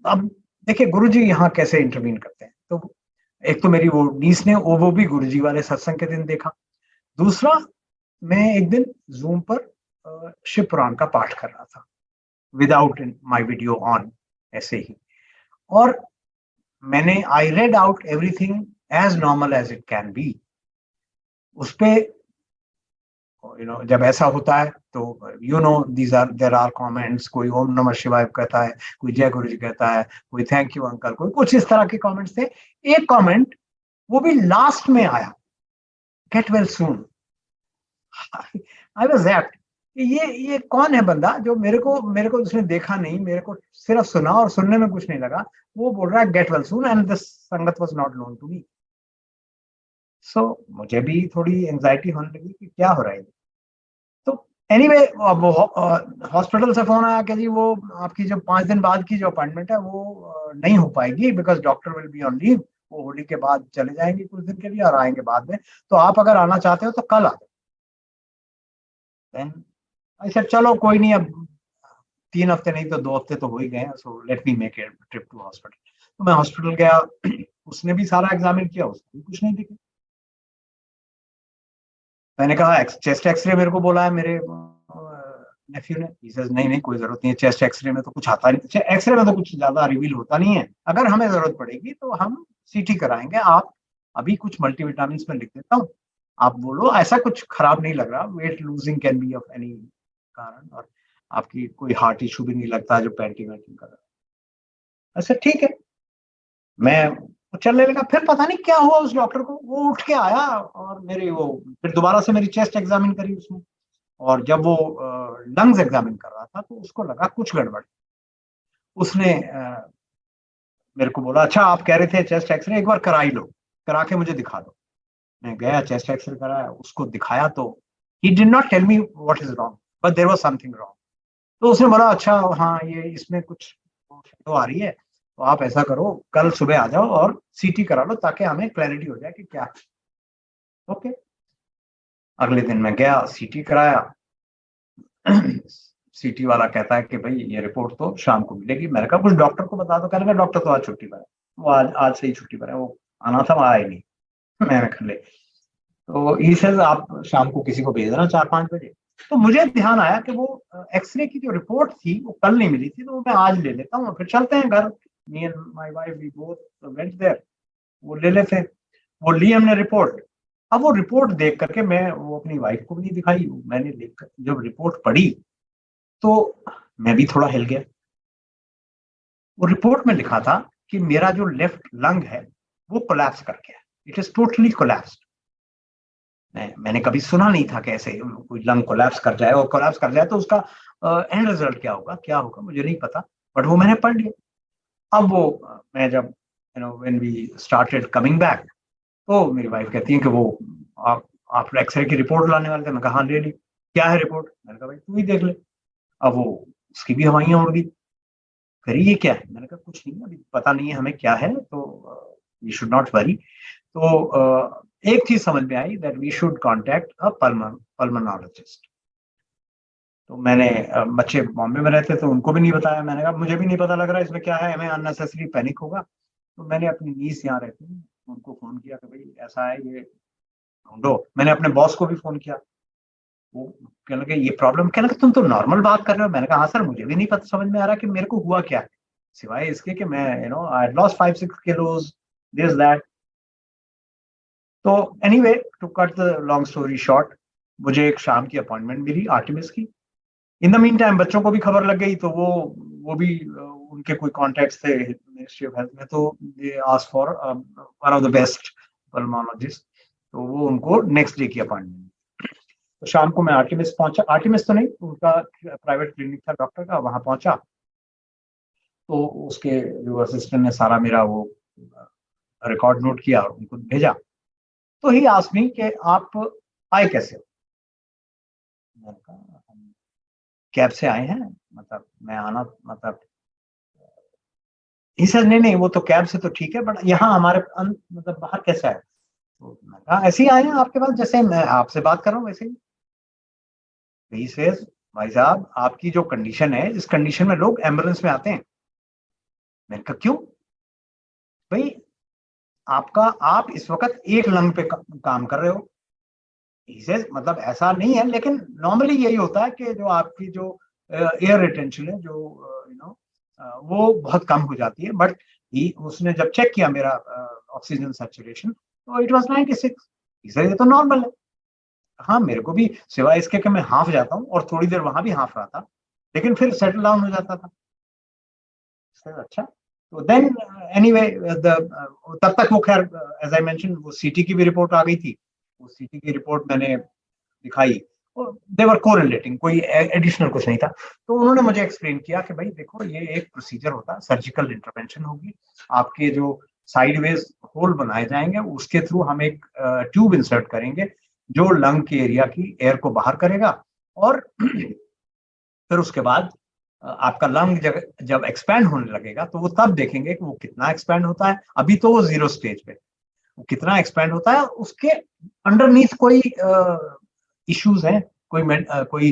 अब देखिए गुरुजी यहाँ कैसे इंटरवीन करते हैं। तो एक तो मेरी वो नीस ने वो भी गुरुजी वाले सत्संग के दिन देखा। दूसरा, मैं एक दिन जूम पर शिव पुराण का पाठ कर रहा था, विदाउट माय वीडियो ऑन, ऐसे ही। और मैंने I read out everything as normal as it can be. उस पे जब ऐसा होता है तो these are there are comments. कोई ओम नमः शिवाय कहता है, कोई जय गुरु जी कहता है, कोई थैंक यू अंकल, कोई कुछ इस तरह के कमेंट्स थे। एक कमेंट वो भी लास्ट में आया, gate well soon. I was that, ये कौन है बंदा जो मेरे को उसने देखा नहीं, मेरे को सिर्फ सुना और सुनने में कुछ नहीं लगा, वो बोल रहा है get well soon, and this sangat was not known to me. So मुझे भी थोड़ी एंजाइटी होने लगी कि क्या हो रहा है। तो एनीवे, अब हॉस्पिटल से फोन आया कि जी वो आपकी जो 5 दिन बाद की जो अपॉइंटमेंट है वो नहीं हो पाएगी, because doctor will be on leave, वो होली के बाद चले जाएंगे कुछ दिन के लिए और आएंगे बाद में, तो आप अगर आना चाहते हो तो कल आ जाओ। देन आई सेड चलो कोई नहीं, अब 3 हफ्ते नहीं तो 2 हफ्ते तो हो ही गए हैं, so let me make a trip to hospital. तो मैं हॉस्पिटल गया, उसने भी सारा एग्जामिन किया, उसको भी कुछ नहीं दिखा। मैंने कहा चेस्ट एक्सरे मेरे को बोला है मेरे नेफ्यू ने। He says, नहीं नहीं कोई जरूरत नहीं है, चेस्ट एक्सरे में तो कुछ आता नहीं, एक्सरे में तो कुछ ज्यादा रिवील होता नहीं है, अगर हमें जरूरत पड़ेगी तो हम सीटी कराएंगे, आप अभी कुछ मल्टीविटामिन में लिख देता हूँ, आप बोलो ऐसा कुछ खराब नहीं लग रहा, weight losing can be of any कारण, और आपकी कोई हार्ट इशू भी नहीं लगता जो पेंटिंग वेंटिंग कर रहा है। अच्छा ठीक है, मैं चलने लगा। फिर पता नहीं क्या हुआ उस डॉक्टर को, वो उठ के आया और मेरी वो फिर दोबारा से मेरी चेस्ट एग्जामिन करी उसने, और जब वो लंग्स एग्जामिन कर रहा था तो उसको लगा कुछ गड़बड़। उसने मेरे को बोला अच्छा आप कह रहे थे चेस्ट एक्सरे, एक बार करा ही लो, करा के मुझे दिखा दो। मैं गया, चेस्ट एक्सरे कराया, उसको दिखाया तो he did not tell me what is wrong, but there was something wrong. तो उसने बोला अच्छा हाँ ये इसमें कुछ तो आ रही है, तो आप ऐसा करो कल सुबह आ जाओ और सीटी करा लो ताकि हमें क्लैरिटी हो जाए कि क्या है। ओके, अगले दिन मैं गया, सीटी कराया। सीटी वाला कहता है कि भाई ये रिपोर्ट तो शाम को मिलेगी। मैंने कहा कुछ डॉक्टर को बता दो, कहने का डॉक्टर तो आज छुट्टी पर है, वो आज से ही छुट्टी पर है, वो आना था वो आया ही नहीं। मैंने कहा ले, तो ई सेज आप शाम को किसी को भेज देना 4-5 बजे। तो मुझे ध्यान आया कि वो एक्सरे की जो रिपोर्ट थी वो कल नहीं मिली थी, तो मैं आज ले लेता हूँ, फिर चलते हैं घर, me and my wife we both went there, वो ले लेते। वो ली हमने रिपोर्ट। अब वो रिपोर्ट देख करके मैं वो अपनी वाइफ को भी नहीं दिखाई, मैंने देख जब रिपोर्ट पढ़ी तो मैं भी थोड़ा हिल गया। वो रिपोर्ट में लिखा था कि मेरा जो लेफ्ट लंग है वो कोलैप्स कर गया, इट इज टोटली कोलैप्स्ड। मैंने कभी सुना नहीं था कि ऐसे कोई लंग कोलैप्स कर जाए, और कोलैप्स कर जाए तो उसका एंड रिजल्ट क्या होगा मुझे नहीं पता, बट वो मैंने पढ़ लिया। अब वो मैं जब when we started coming back, तो मेरी वाइफ कहती है कि वो आप एक्सरे की रिपोर्ट लाने वाले थे। मैं कहा हाँ ले ली, क्या है रिपोर्ट? मैंने कहा भाई तू ही देख ले। अब वो उसकी भी हवाइयां उड़ गई, कह रही ये क्या है? मैंने कहा कुछ नहीं, अभी पता नहीं है हमें क्या है, तो यू शुड नॉट वरी। तो एक चीज समझ में आई that we should contact a pulmonologist. तो मैंने बच्चे बॉम्बे में रहते तो उनको भी नहीं बताया, मैंने कहा मुझे भी नहीं पता लग रहा इसमें क्या है, हमें अननेसेसरी पैनिक होगा। तो मैंने अपनी नीस यहाँ रहती है, उनको फोन किया कि भाई ऐसा है ये ढूंढो। मैंने अपने बॉस को भी फोन किया, वो कहने लगे ये प्रॉब्लम, कहने लगे तुम तो नॉर्मल बात कर रहे हो। मैंने कहा हाँ सर मुझे भी नहीं पता समझ में आ रहा कि मेरे को हुआ क्या है, सिवाय इसके कि मैं I lost 5-6 kilos this that. तो anyway, to cut the long story short, मुझे एक शाम की अपॉइंटमेंट मिली आर्टिमिस की। इन द मीन टाइम बच्चों को भी खबर लग गई, तो वो भी उनके कोई कॉन्टेक्ट्स थे मिनिस्ट्री ऑफ हेल्थ में, तो they ask for one of the best pulmonologist, तो वो उनको नेक्स्ट डे की अपॉइंटमेंट। तो शाम को मैं आर्टिमिस पहुंचा, आर्टिमिस तो नहीं, उनका प्राइवेट क्लिनिक था डॉक्टर का, वहां पहुंचा। तो उसके जो असिस्टेंट ने सारा मेरा वो रिकॉर्ड नोट किया और उनको भेजा। तो ही आस्क्ड मी कि आप आए कैसे हो? मैंने कहा हम कैब से आए हैं, मतलब मैं आना मतलब, ही सर नहीं नहीं वो तो कैब से तो ठीक है, बट यहाँ हमारे मतलब बाहर कैसे आए? तो मैंने कहा ऐसे ही आए हैं आपके पास, जैसे मैं आपसे बात कर रहा हूँ वैसे ही। ही सेज भाई साहब आपकी जो कंडीशन है, इस कंडीशन में लोग एम्बुलेंस में आते हैं। मैंने कहा क्यों? भाई आपका आप इस वक्त एक लंग पे काम कर रहे हो। इसे मतलब ऐसा नहीं है, लेकिन नॉर्मली यही होता है कि जो आपकी जो एयर रिटेंशन है जो वो बहुत कम हो जाती है, बट उसने जब चेक किया मेरा ऑक्सीजन सैचुरेशन तो इट वाज 96। इसे ये तो नॉर्मल है। हाँ मेरे को भी सिवाय इसके कि मैं हाफ जाता हूँ और थोड़ी देर वहां भी हाफ रहा था, लेकिन फिर सेटल डाउन हो जाता था। अच्छा, तो देन एनीवे तब तक वो खैर एज आई मेंशन वो सीटी की भी रिपोर्ट आ गई थी। वो सीटी की रिपोर्ट मैंने दिखाई, देवर कोरिलेटिंग, कोई एडिशनल कुछ नहीं था। तो उन्होंने मुझे एक्सप्लेन किया कि भाई देखो, ये एक प्रोसीजर होता है, सर्जिकल इंटरवेंशन होगी, आपके जो साइडवेज होल बनाए जाएंगे, उसके थ्रू हम एक ट्यूब इंसर्ट करेंगे जो लंग के एरिया की एयर को बाहर करेगा, और फिर उसके बाद आपका लंग जब एक्सपैंड होने लगेगा तो वो तब देखेंगे कि वो कितना एक्सपैंड होता है। अभी तो वो 0 स्टेज पे, वो कितना एक्सपैंड होता है, उसके अंडरनीथ कोई इश्यूज हैं, कोई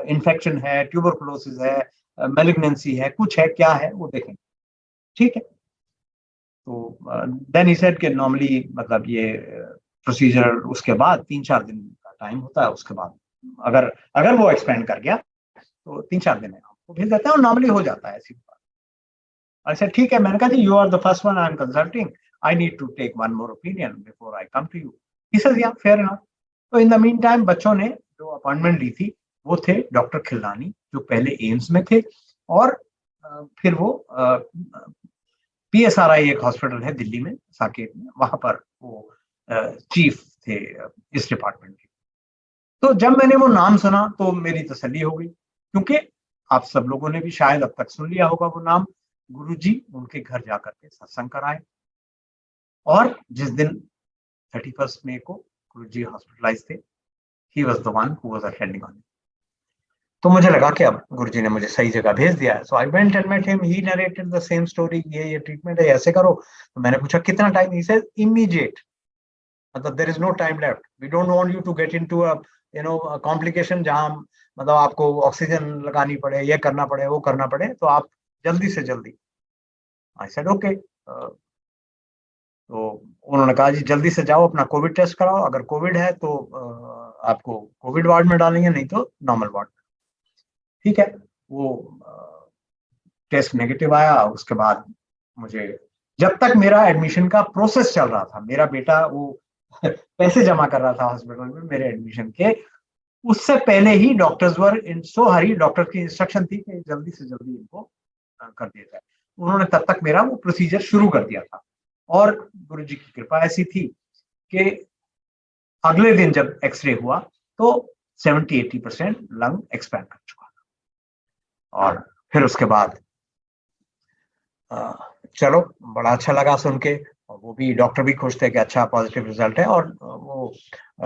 इन्फेक्शन है, ट्यूबरकुलोसिस है, मेलिग्नेंसी है, कुछ है, क्या है वो देखेंगे। ठीक है, तो देन ही सेड कि नॉर्मली मतलब ये प्रोसीजर उसके बाद 3-4 दिन का टाइम होता है, उसके बाद अगर अगर वो एक्सपेंड कर गया तो 3-4 दिन है, आपको भेज देते हैं और नॉर्मली हो जाता है ऐसी बात। अच्छा ठीक है, मैंने कहा जी, you are the first one I am consulting, I need to take one more opinion before I come to you. He said yeah fair enough. तो इन द मीन टाइम बच्चों ने जो अपॉइंटमेंट ली थी वो थे डॉक्टर खिलरानी, जो पहले AIIMS में थे, और फिर वो PSRI एक हॉस्पिटल है दिल्ली में, साकेत में, वहां पर वो चीफ थे इस डिपार्टमेंट के। तो जब मैंने वो नाम सुना तो मेरी तसल्ली हो गई, क्योंकि आप सब लोगों ने भी शायद अब तक सुन लिया होगा वो नाम, गुरुजी उनके घर जाकर के सत्संग कराए, और जिस दिन 31 मई को गुरुजी हॉस्पिटलाइज थे, he was the one who was attending on. तो मुझे लगा कि अब गुरुजी ने मुझे सही जगह भेज दिया है। So I went and met him, he narrated the same story, ये ट्रीटमेंट है, ऐसे करो। तो मैंने पूछा कितना टाइम, ही सेड इमीडिएट, मतलब there is no time left, we don't want you to get into a complication जहां मतलब आपको ऑक्सीजन लगानी पड़े, ये करना पड़े, वो करना पड़े, तो आप जल्दी से जल्दी। I said okay. तो उन्होंने कहा जी जल्दी से जाओ अपना कोविड टेस्ट कराओ, अगर कोविड है तो आपको कोविड वार्ड में डालेंगे, नहीं तो नॉर्मल वार्ड। ठीक है, वो टेस्ट नेगेटिव आया। उसके बाद मुझे, जब तक मेरा एडमिशन का प्रोसेस चल रहा था, मेरा बेटा वो पैसे जमा कर रहा था हॉस्पिटल में मेरे एडमिशन के, उससे पहले ही doctors were in so hurry, doctor की इंस्ट्रक्शन थी कि जल्दी से जल्दी इनको कर दिया जाए। उन्होंने तब तक मेरा वो प्रोसीजर शुरू कर दिया था, और गुरुजी की कृपा ऐसी थी कि अगले दिन जब एक्सरे हुआ तो 70-80% लंग एक्सपैंड कर चुका था। और फिर उसके बाद चलो, बड़ा अच्छा लगा सुन के, और वो भी डॉक्टर भी खुश थे कि अच्छा पॉजिटिव रिजल्ट है, और वो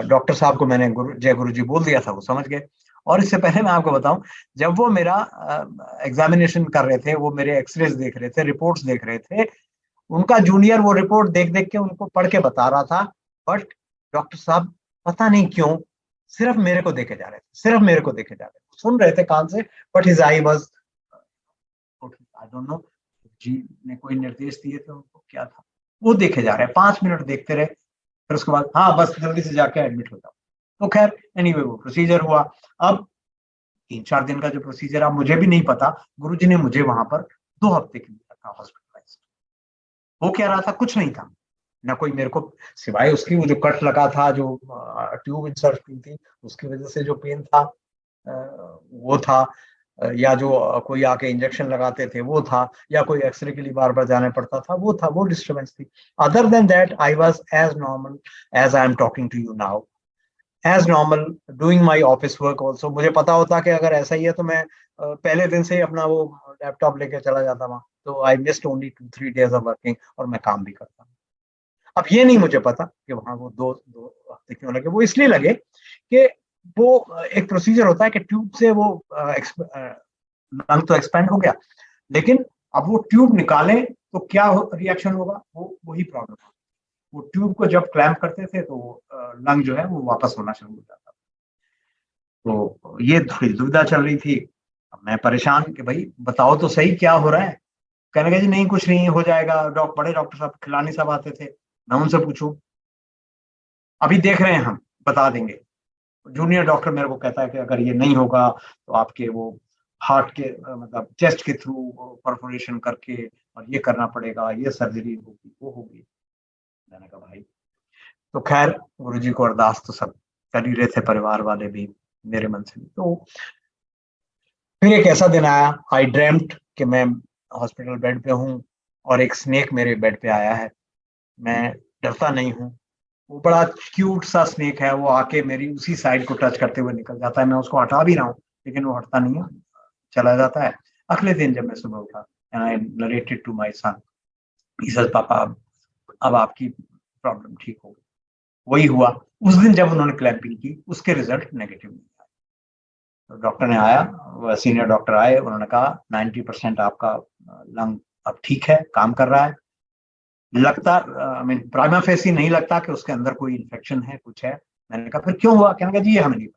डॉक्टर साहब को मैंने जय गुरु जी बोल दिया था, वो समझ गए। और इससे पहले मैं आपको बताऊं, जब वो मेरा एग्जामिनेशन कर रहे थे, वो मेरे एक्सरेज देख रहे थे, रिपोर्ट्स देख रहे थे, उनका जूनियर वो रिपोर्ट देख देख के उनको पढ़ के बता रहा था, बट डॉक्टर साहब पता नहीं क्यों सिर्फ मेरे को देखे जा रहे थे, सिर्फ मेरे को देखे जा रहे थे, सुन रहे थे कान से, but his eye was, I don't know जी ने कोई निर्देश दिए थे उनको, क्या था, वो देखे जा रहे हैं, 5 मिनट देखते रहे, फिर उसके बाद हाँ बस जल्दी से जाके एडमिट हो जाओ। तो खैर एनीवे वो प्रोसीजर हुआ। अब 3-4 दिन का जो प्रोसीजर, अब मुझे भी नहीं पता, गुरुजी ने मुझे वहां पर 2 हफ्ते के लिए रखा हॉस्पिटलाइज। वो कह रहा था कुछ नहीं था, ना कोई मेरे को, सिवाय उसकी वो जो कट लगा था, जो ट्यूब इंसर्ट की थी, उसकी वजह से जो पेन था वो था, या जो कोई आके इंजेक्शन लगाते थे वो था, या कोई एक्सरे के लिए बार बार जाना पड़ता था वो था, वो डिस्टर्बेंस थी। Other than that I was as normal as I am talking to you now, as normal, doing my office work also. मुझे पता होता कि अगर ऐसा ही है तो मैं पहले दिन से ही अपना वो लैपटॉप लेके चला जाता वहां, तो I missed only 2-3 days of working, और मैं काम भी करता। अब ये नहीं मुझे पता कि वहां वो दो दो हफ्ते क्यों लगे, वो इसलिए लगे कि वो एक प्रोसीजर होता है कि ट्यूब से वो लंग तो एक्सपेंड हो गया, लेकिन अब वो ट्यूब निकालें तो क्या रिएक्शन होगा, वो वही प्रॉब्लम है। वो ट्यूब को जब क्लैम्प करते थे तो लंग जो है वो वापस होना शुरू हो जाता। तो ये थोड़ी दुविधा चल रही थी। अब मैं परेशान कि भाई बताओ तो सही क्या हो रहा है। कहने लगे जी नहीं कुछ नहीं हो जाएगा, बड़े डॉक्टर साहब खिलानी साहब आते थे, मैं उनसे पूछूं, अभी देख रहे हैं हम, बता देंगे। जूनियर डॉक्टर मेरे को कहता है कि अगर ये नहीं होगा तो आपके वो हार्ट के मतलब चेस्ट के थ्रू परफोरेशन करके और ये करना पड़ेगा, ये सर्जरी होगी, वो होगी। मैंने कहा भाई, तो खैर गुरुजी को अरदास तो सब कर ही रहे थे, परिवार वाले भी, मेरे मन से भी। तो फिर एक ऐसा दिन आया, आई ड्रीम्ड कि मैं हॉस्पिटल बेड पे हूँ और एक स्नेक मेरे बेड पे आया है। मैं डरता नहीं हूँ, वो बड़ा क्यूट सा स्नेक है, वो आके मेरी उसी साइड को टच करते हुए निकल जाता है। मैं उसको हटा भी रहा हूँ लेकिन वो हटता नहीं है, चला जाता है। अगले दिन जब मैं सुबह उठा, and I narrated to my son, he said पापा अब आपकी प्रॉब्लम ठीक हो गई। वही हुआ उस दिन जब उन्होंने क्लैंपिंग की, उसके रिजल्ट नेगेटिव नहीं आए। तो डॉक्टर ने आया, सीनियर डॉक्टर आए, उन्होंने कहा 90% आपका लंग अब ठीक है, काम कर रहा है। लगता आई मीन प्राइमा फेसी नहीं लगता कि उसके अंदर कोई इन्फेक्शन है, कुछ है। मैंने कहा फिर क्यों हुआ? कहने का जी ये हमें नहीं,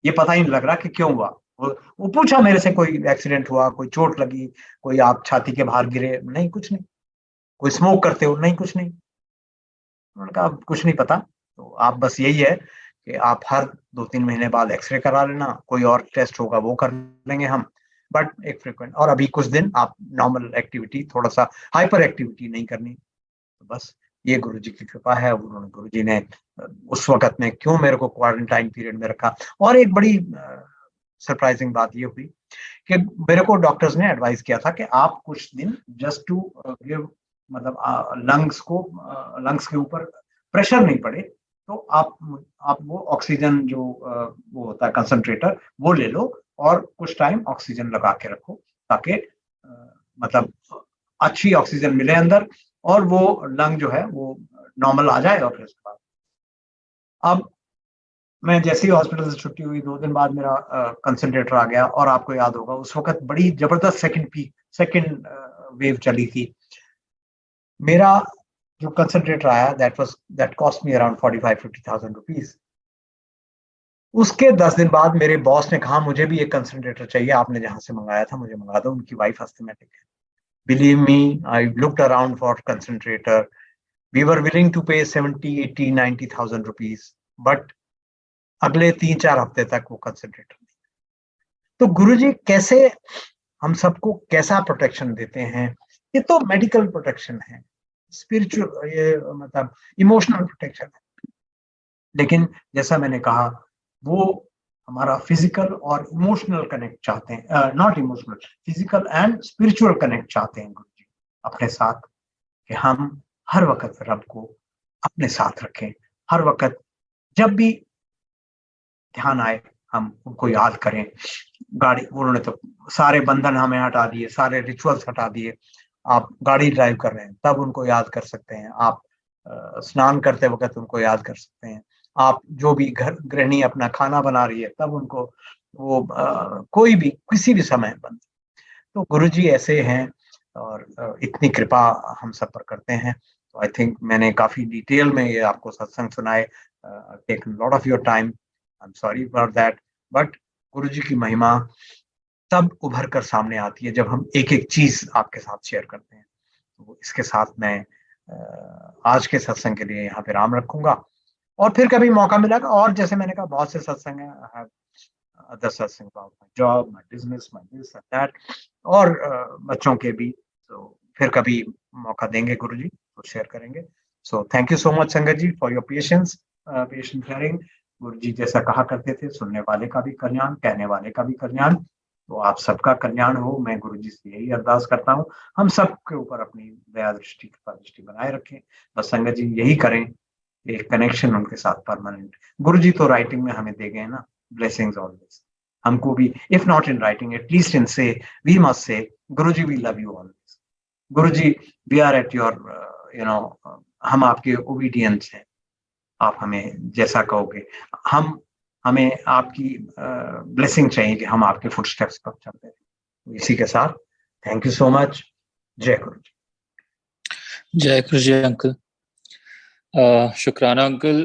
ये पता ही नहीं लग रहा कि क्यों हुआ। वो पूछा मेरे से, कोई एक्सीडेंट हुआ, कोई चोट लगी, कोई आप छाती के बाहर गिरे? नहीं, कुछ नहीं। कोई स्मोक करते हो? नहीं, कुछ नहीं। उन्होंने कहा कुछ नहीं पता, तो आप बस यही है कि आप हर 2-3 महीने बाद एक्सरे करा लेना, कोई और टेस्ट होगा वो कर लेंगे हम, बट एक फ्रिक्वेंट, और अभी कुछ दिन आप नॉर्मल एक्टिविटी, थोड़ा सा हाइपर एक्टिविटी नहीं करनी। तो बस ये गुरुजी की कृपा है। उन्होंने, गुरुजी ने उस वक्त में क्यों मेरे को क्वारंटाइन पीरियड में रखा। और एक बड़ी सरप्राइजिंग बात ये हुई कि मेरे को डॉक्टर्स ने एडवाइस किया था कि आप कुछ दिन जस्ट टू गिव, मतलब लंग्स के ऊपर प्रेशर नहीं पड़े, तो आप वो ऑक्सीजन जो वो होता है कंसंट्रेटर, वो ले लो और कुछ टाइम ऑक्सीजन लगा के रखो, ताकि मतलब अच्छी ऑक्सीजन मिले अंदर और वो लंग जो है वो नॉर्मल आ जाए। और फिर उसके बाद अब मैं जैसे ही हॉस्पिटल से छुट्टी हुई, 2 दिन बाद मेरा कंसंट्रेटर आ गया। और आपको याद होगा उस वक्त बड़ी जबरदस्त सेकंड वेव चली थी। मेरा जो कंसंट्रेटर आया, that cost me around 45-50,000 rupees. उसके 10 दिन बाद मेरे बॉस ने कहा मुझे भी एक कंसंट्रेटर चाहिए, आपने जहां से मंगाया था मुझे मंगा दो। उनकी वाइफ अस्थमेटिक है। Believe me, I looked around for concentrator. We were willing to pay 70, 80, 90,000 rupees, but अगले 3-4 हफ्ते तक वो कंसंट्रेटर नहीं। तो गुरुजी कैसे हम सबको कैसा प्रोटेक्शन देते हैं। ये तो मेडिकल प्रोटेक्शन है, स्पिरिचुअल, ये मतलब इमोशनल प्रोटेक्शन है। लेकिन जैसा मैंने कहा, वो हमारा फिजिकल और इमोशनल कनेक्ट चाहते हैं, not emotional, physical and spiritual connect चाहते हैं गुरुजी अपने साथ, कि हम हर वक्त रब को अपने साथ रखें। हर वक्त जब भी ध्यान आए हम उनको याद करें। गाड़ी, उन्होंने तो सारे बंधन हमें हटा दिए, सारे रिचुअल्स हटा दिए। आप गाड़ी ड्राइव कर रहे हैं तब उनको याद कर सकते हैं, आप स्नान करते वक्त उनको याद कर सकते हैं, आप जो भी घर गृहिणी अपना खाना बना रही है तब उनको, वो कोई भी किसी भी समय बंद। तो गुरुजी ऐसे हैं और इतनी कृपा हम सब पर करते हैं। तो आई थिंक मैंने काफी डिटेल में ये आपको सत्संग सुनाए, taken lot of your time, I am sorry for that, but Guruji की महिमा तब उभर कर सामने आती है जब हम एक एक चीज आपके साथ शेयर करते हैं। तो इसके साथ मैं आज के सत्संग के लिए यहाँ पे राम रखूंगा, और फिर कभी मौका मिलेगा। और जैसे मैंने कहा बहुत से सत्संग है, अदर सत्संग about my job, my business, my this and that, और बच्चों के भी। तो फिर कभी मौका देंगे गुरुजी तो शेयर करेंगे। So thank you so much sangat ji for your patience, patient hearing. Guruji जैसा कहा करते थे, सुनने वाले का भी कल्याण, कहने वाले का भी कल्याण। तो आप सबका कल्याण हो, मैं गुरुजी से यही अरदास करता हूँ। हम सब के ऊपर अपनी दया दृष्टि, कृपा दृष्टि बनाए रखें। बस संगत जी यही करें, एक कनेक्शन उनके साथ परमानेंट। गुरुजी तो राइटिंग में हमें दे गए ना, ब्लेसिंग्स ऑलवेज। हमको भी, if not in writing, at least in say we must say, Guruji we love you always. Guruji we are at your, you know, हम आपके ओबीडियंस हैं। आप हमें जैसा कहोगे, हम हमें आपकी ब्लेसिंग चाहिए कि हम आपके फुटस्टेप्स पर चलते हैं। तो इसी के साथ थैंक यू सो मच। जय गुरु जी। जय गुरु जी अंकल। शुक्राना अंकल।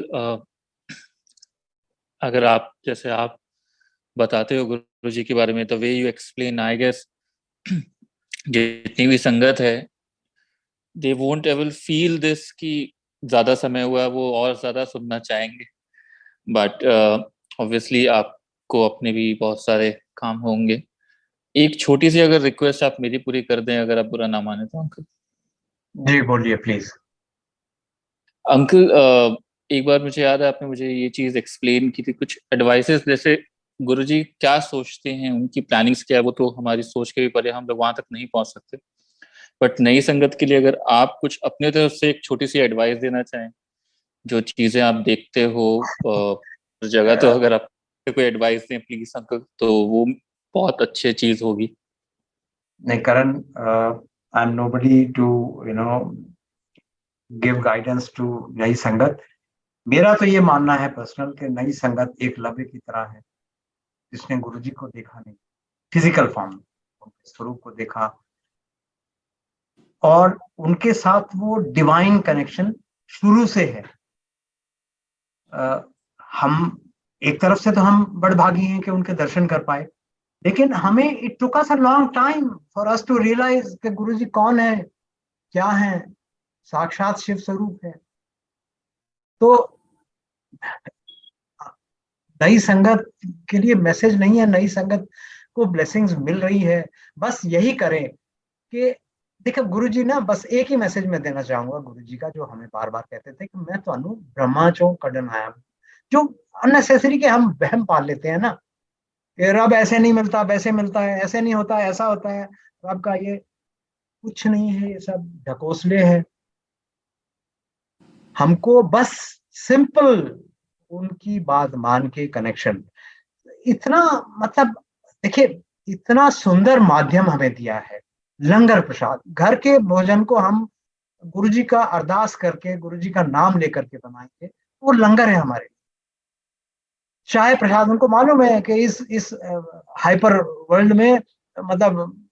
अगर आप जैसे आप बताते हो गुरु जी के बारे में, the way you explain, I guess जितनी भी संगत है, they won't ever feel this कि ज्यादा समय हुआ, वो और ज्यादा सुनना चाहेंगे। बट ऑब्वियसली आपको अपने भी बहुत सारे काम होंगे। एक छोटी सी अगर रिक्वेस्ट आप मेरी पूरी कर दें, अगर आप बुरा ना माने तो अंकल। जी बोलिए प्लीज। अंकल, एक बार मुझे याद है आपने मुझे ये चीज एक्सप्लेन की थी, कुछ एडवाइसेस जैसे गुरुजी क्या सोचते हैं, उनकी प्लानिंग्स क्या है, वो तो हमारी सोच के भी परे, हम लोग वहां तक नहीं पहुंच सकते। बट नई संगत के लिए अगर आप कुछ अपने तरफ से एक छोटी सी एडवाइस देना चाहें, जो चीजें आप देखते हो उस जगह, तो अगर आप कोई एडवाइस दें प्लीज अंकल, तो वो बहुत अच्छी चीज होगी। नहीं Karan, I am nobody to you know give guidance to नई संगत। मेरा तो ये मानना है पर्सनल कि नई संगत एक लव्य की तरह है, जिसने गुरुजी को देखा नहीं, फिजिकल फॉर्म में उनके स्वरूप को देखा, और उनके साथ वो डिवाइन कनेक्शन शुरू से है। हम एक तरफ से तो हम बड़भागी हैं कि उनके दर्शन कर पाए, लेकिन हमें it took us a long time for us to realize कि गुरुजी कौन है, क्या है, साक्षात शिव स्वरूप है। तो नई संगत के लिए मैसेज नहीं है, नई संगत को ब्लेसिंग्स मिल रही है, बस यही करें कि देखो गुरुजी ना, बस एक ही मैसेज मैं देना चाहूंगा गुरुजी का, जो हमें बार बार कहते थे कि मैं तो ब्रह्मा चो कड़न आया। जो अननेसेसरी के हम वहम पाल लेते हैं ना, कि रब ऐसे नहीं मिलता, वैसे मिलता है, ऐसे नहीं होता, ऐसा होता है, रब का ये कुछ नहीं है, ये सब ढकोसले हैं। हमको बस सिंपल उनकी बात मान के कनेक्शन, इतना मतलब देखिए, इतना सुंदर माध्यम हमें दिया है, लंगर प्रसाद। घर के भोजन को हम गुरुजी का अरदास करके, गुरुजी का नाम लेकर के बनाएंगे, वो लंगर है हमारे लिए। चाय प्रसाद, उनको मालूम है कि इस हाइपर वर्ल्ड में, मतलब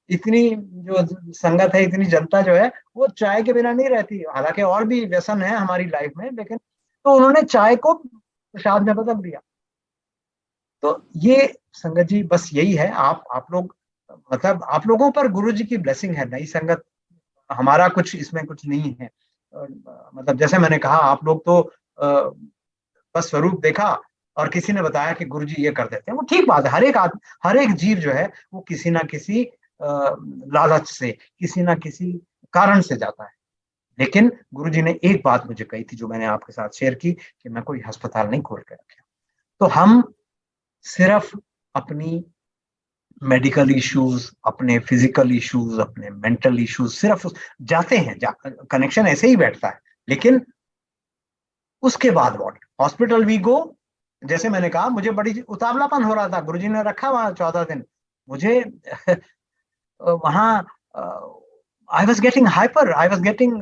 इतनी जो संगत है, इतनी जनता जो है, वो चाय के बिना नहीं रहती। हालांकि और भी व्यसन है हमारी लाइफ में, लेकिन तो उन्होंने चाय को प्रसाद में बदल दिया। तो ये संगत जी बस यही है, आप लोग, मतलब आप लोगों पर गुरु जी की ब्लेसिंग है, नई संगत, हमारा कुछ इसमें कुछ नहीं है। मतलब जैसे मैंने कहा, आप लोग तो बस स्वरूप देखा और किसी ने बताया कि गुरु जी ये कर देते हैं, वो ठीक बात है। हर एक आदमी, हर एक जीव जो है वो किसी ना किसी लालच से, किसी ना किसी कारण से जाता है। लेकिन गुरु जी ने एक बात मुझे कही थी, जो मैंने आपके साथ शेयर की, कि मैं कोई अस्पताल नहीं खोल के रखे। तो हम सिर्फ अपनी मेडिकल इश्यूज, अपने फिजिकल इश्यूज, अपने मेंटल इश्यूज, सिर्फ जाते हैं, कनेक्शन ऐसे ही बैठता है। लेकिन उसके बाद व्हाट, हॉस्पिटल वी गो। जैसे मैंने कहा, मुझे बड़ी उतावलापन हो रहा था, गुरुजी ने रखा वहां 14 दिन मुझे वहां, I was getting hyper, I was getting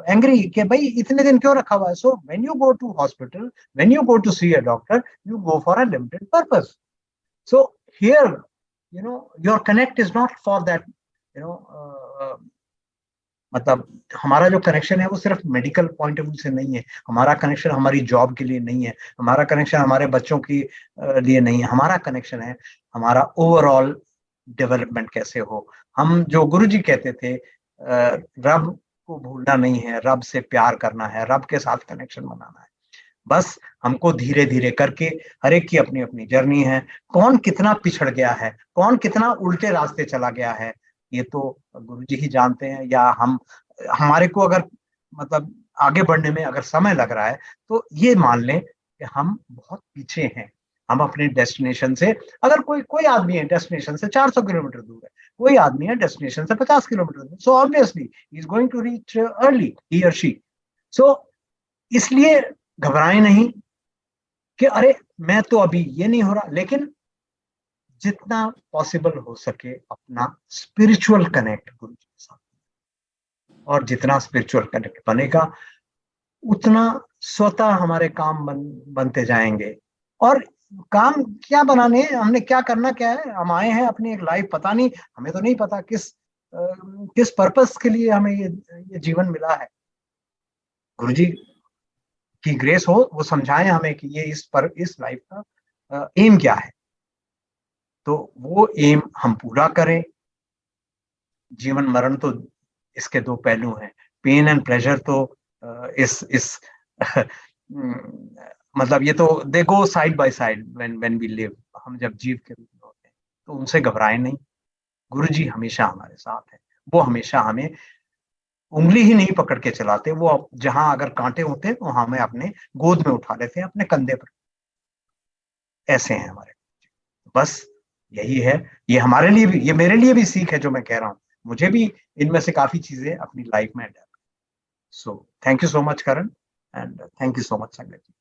angry कि भाई इतने दिन क्यों रखा हुआ है। So when you go to hospital, when you go to see a doctor, you go for a limited purpose. So here, your connect is not for that, you know, मतलब हमारा जो कनेक्शन है वो सिर्फ मेडिकल पॉइंट ऑफ व्यू से नहीं है। हमारा कनेक्शन हमारी जॉब के लिए नहीं है, हमारा कनेक्शन हमारे बच्चों के लिए नहीं है। हमारा कनेक्शन है हमारा ओवरऑल डेवलपमेंट कैसे हो। हम जो गुरुजी कहते थे, रब को भूलना नहीं है, रब से प्यार करना है, रब के साथ कनेक्शन बनाना है। बस हमको धीरे धीरे करके, हर एक की अपनी अपनी जर्नी है, कौन कितना पिछड़ गया है, कौन कितना उल्टे रास्ते चला गया है, ये तो गुरुजी ही जानते हैं। या हम, हमारे को अगर मतलब आगे बढ़ने में अगर समय लग रहा है, तो ये मान लें कि हम बहुत पीछे हैं। हम अपने डेस्टिनेशन से, अगर कोई कोई आदमी है डेस्टिनेशन से 400 किलोमीटर दूर है, कोई आदमी है डेस्टिनेशन से 50 किलोमीटर दूर, so obviously he is going to reach early, he और शी। सो इसलिए घबराएं नहीं कि अरे मैं तो अभी ये नहीं हो रहा, लेकिन जितना पॉसिबल हो सके अपना स्पिरिचुअल कनेक्ट गुरु जी के साथ, और जितना स्पिरिचुअल कनेक्ट बनेगा, उतना स्वतः हमारे काम बनते जाएंगे। और काम क्या बनाने हैं, हमने क्या करना क्या है, हम आए हैं अपनी एक लाइफ, पता नहीं, हमें तो नहीं पता किस पर्पस के लिए हमें ये जीवन मिला है। गुरुजी की ग्रेस हो, वो समझाएं हमें कि ये इस लाइफ का एम क्या है, तो वो एम हम पूरा करें। जीवन मरण तो इसके दो पहलू हैं, पेन एंड प्लेजर तो इस मतलब ये तो they go side by side when we live. हम जब जीव के रूप में होते हैं तो उनसे घबराएं नहीं, गुरु जी हमेशा हमारे साथ है। वो हमेशा हमें उंगली ही नहीं पकड़ के चलाते, वो जहां अगर कांटे होते हैं तो हमें अपने गोद में उठा लेते हैं, अपने कंधे पर। ऐसे हैं हमारे, बस यही है। ये हमारे लिए भी, ये मेरे लिए भी सीख है जो मैं कह रहा हूँ। मुझे भी इनमें से काफी चीजें अपनी लाइफ में adapt. So thank you so much Karan. And thank you so much sangat ji.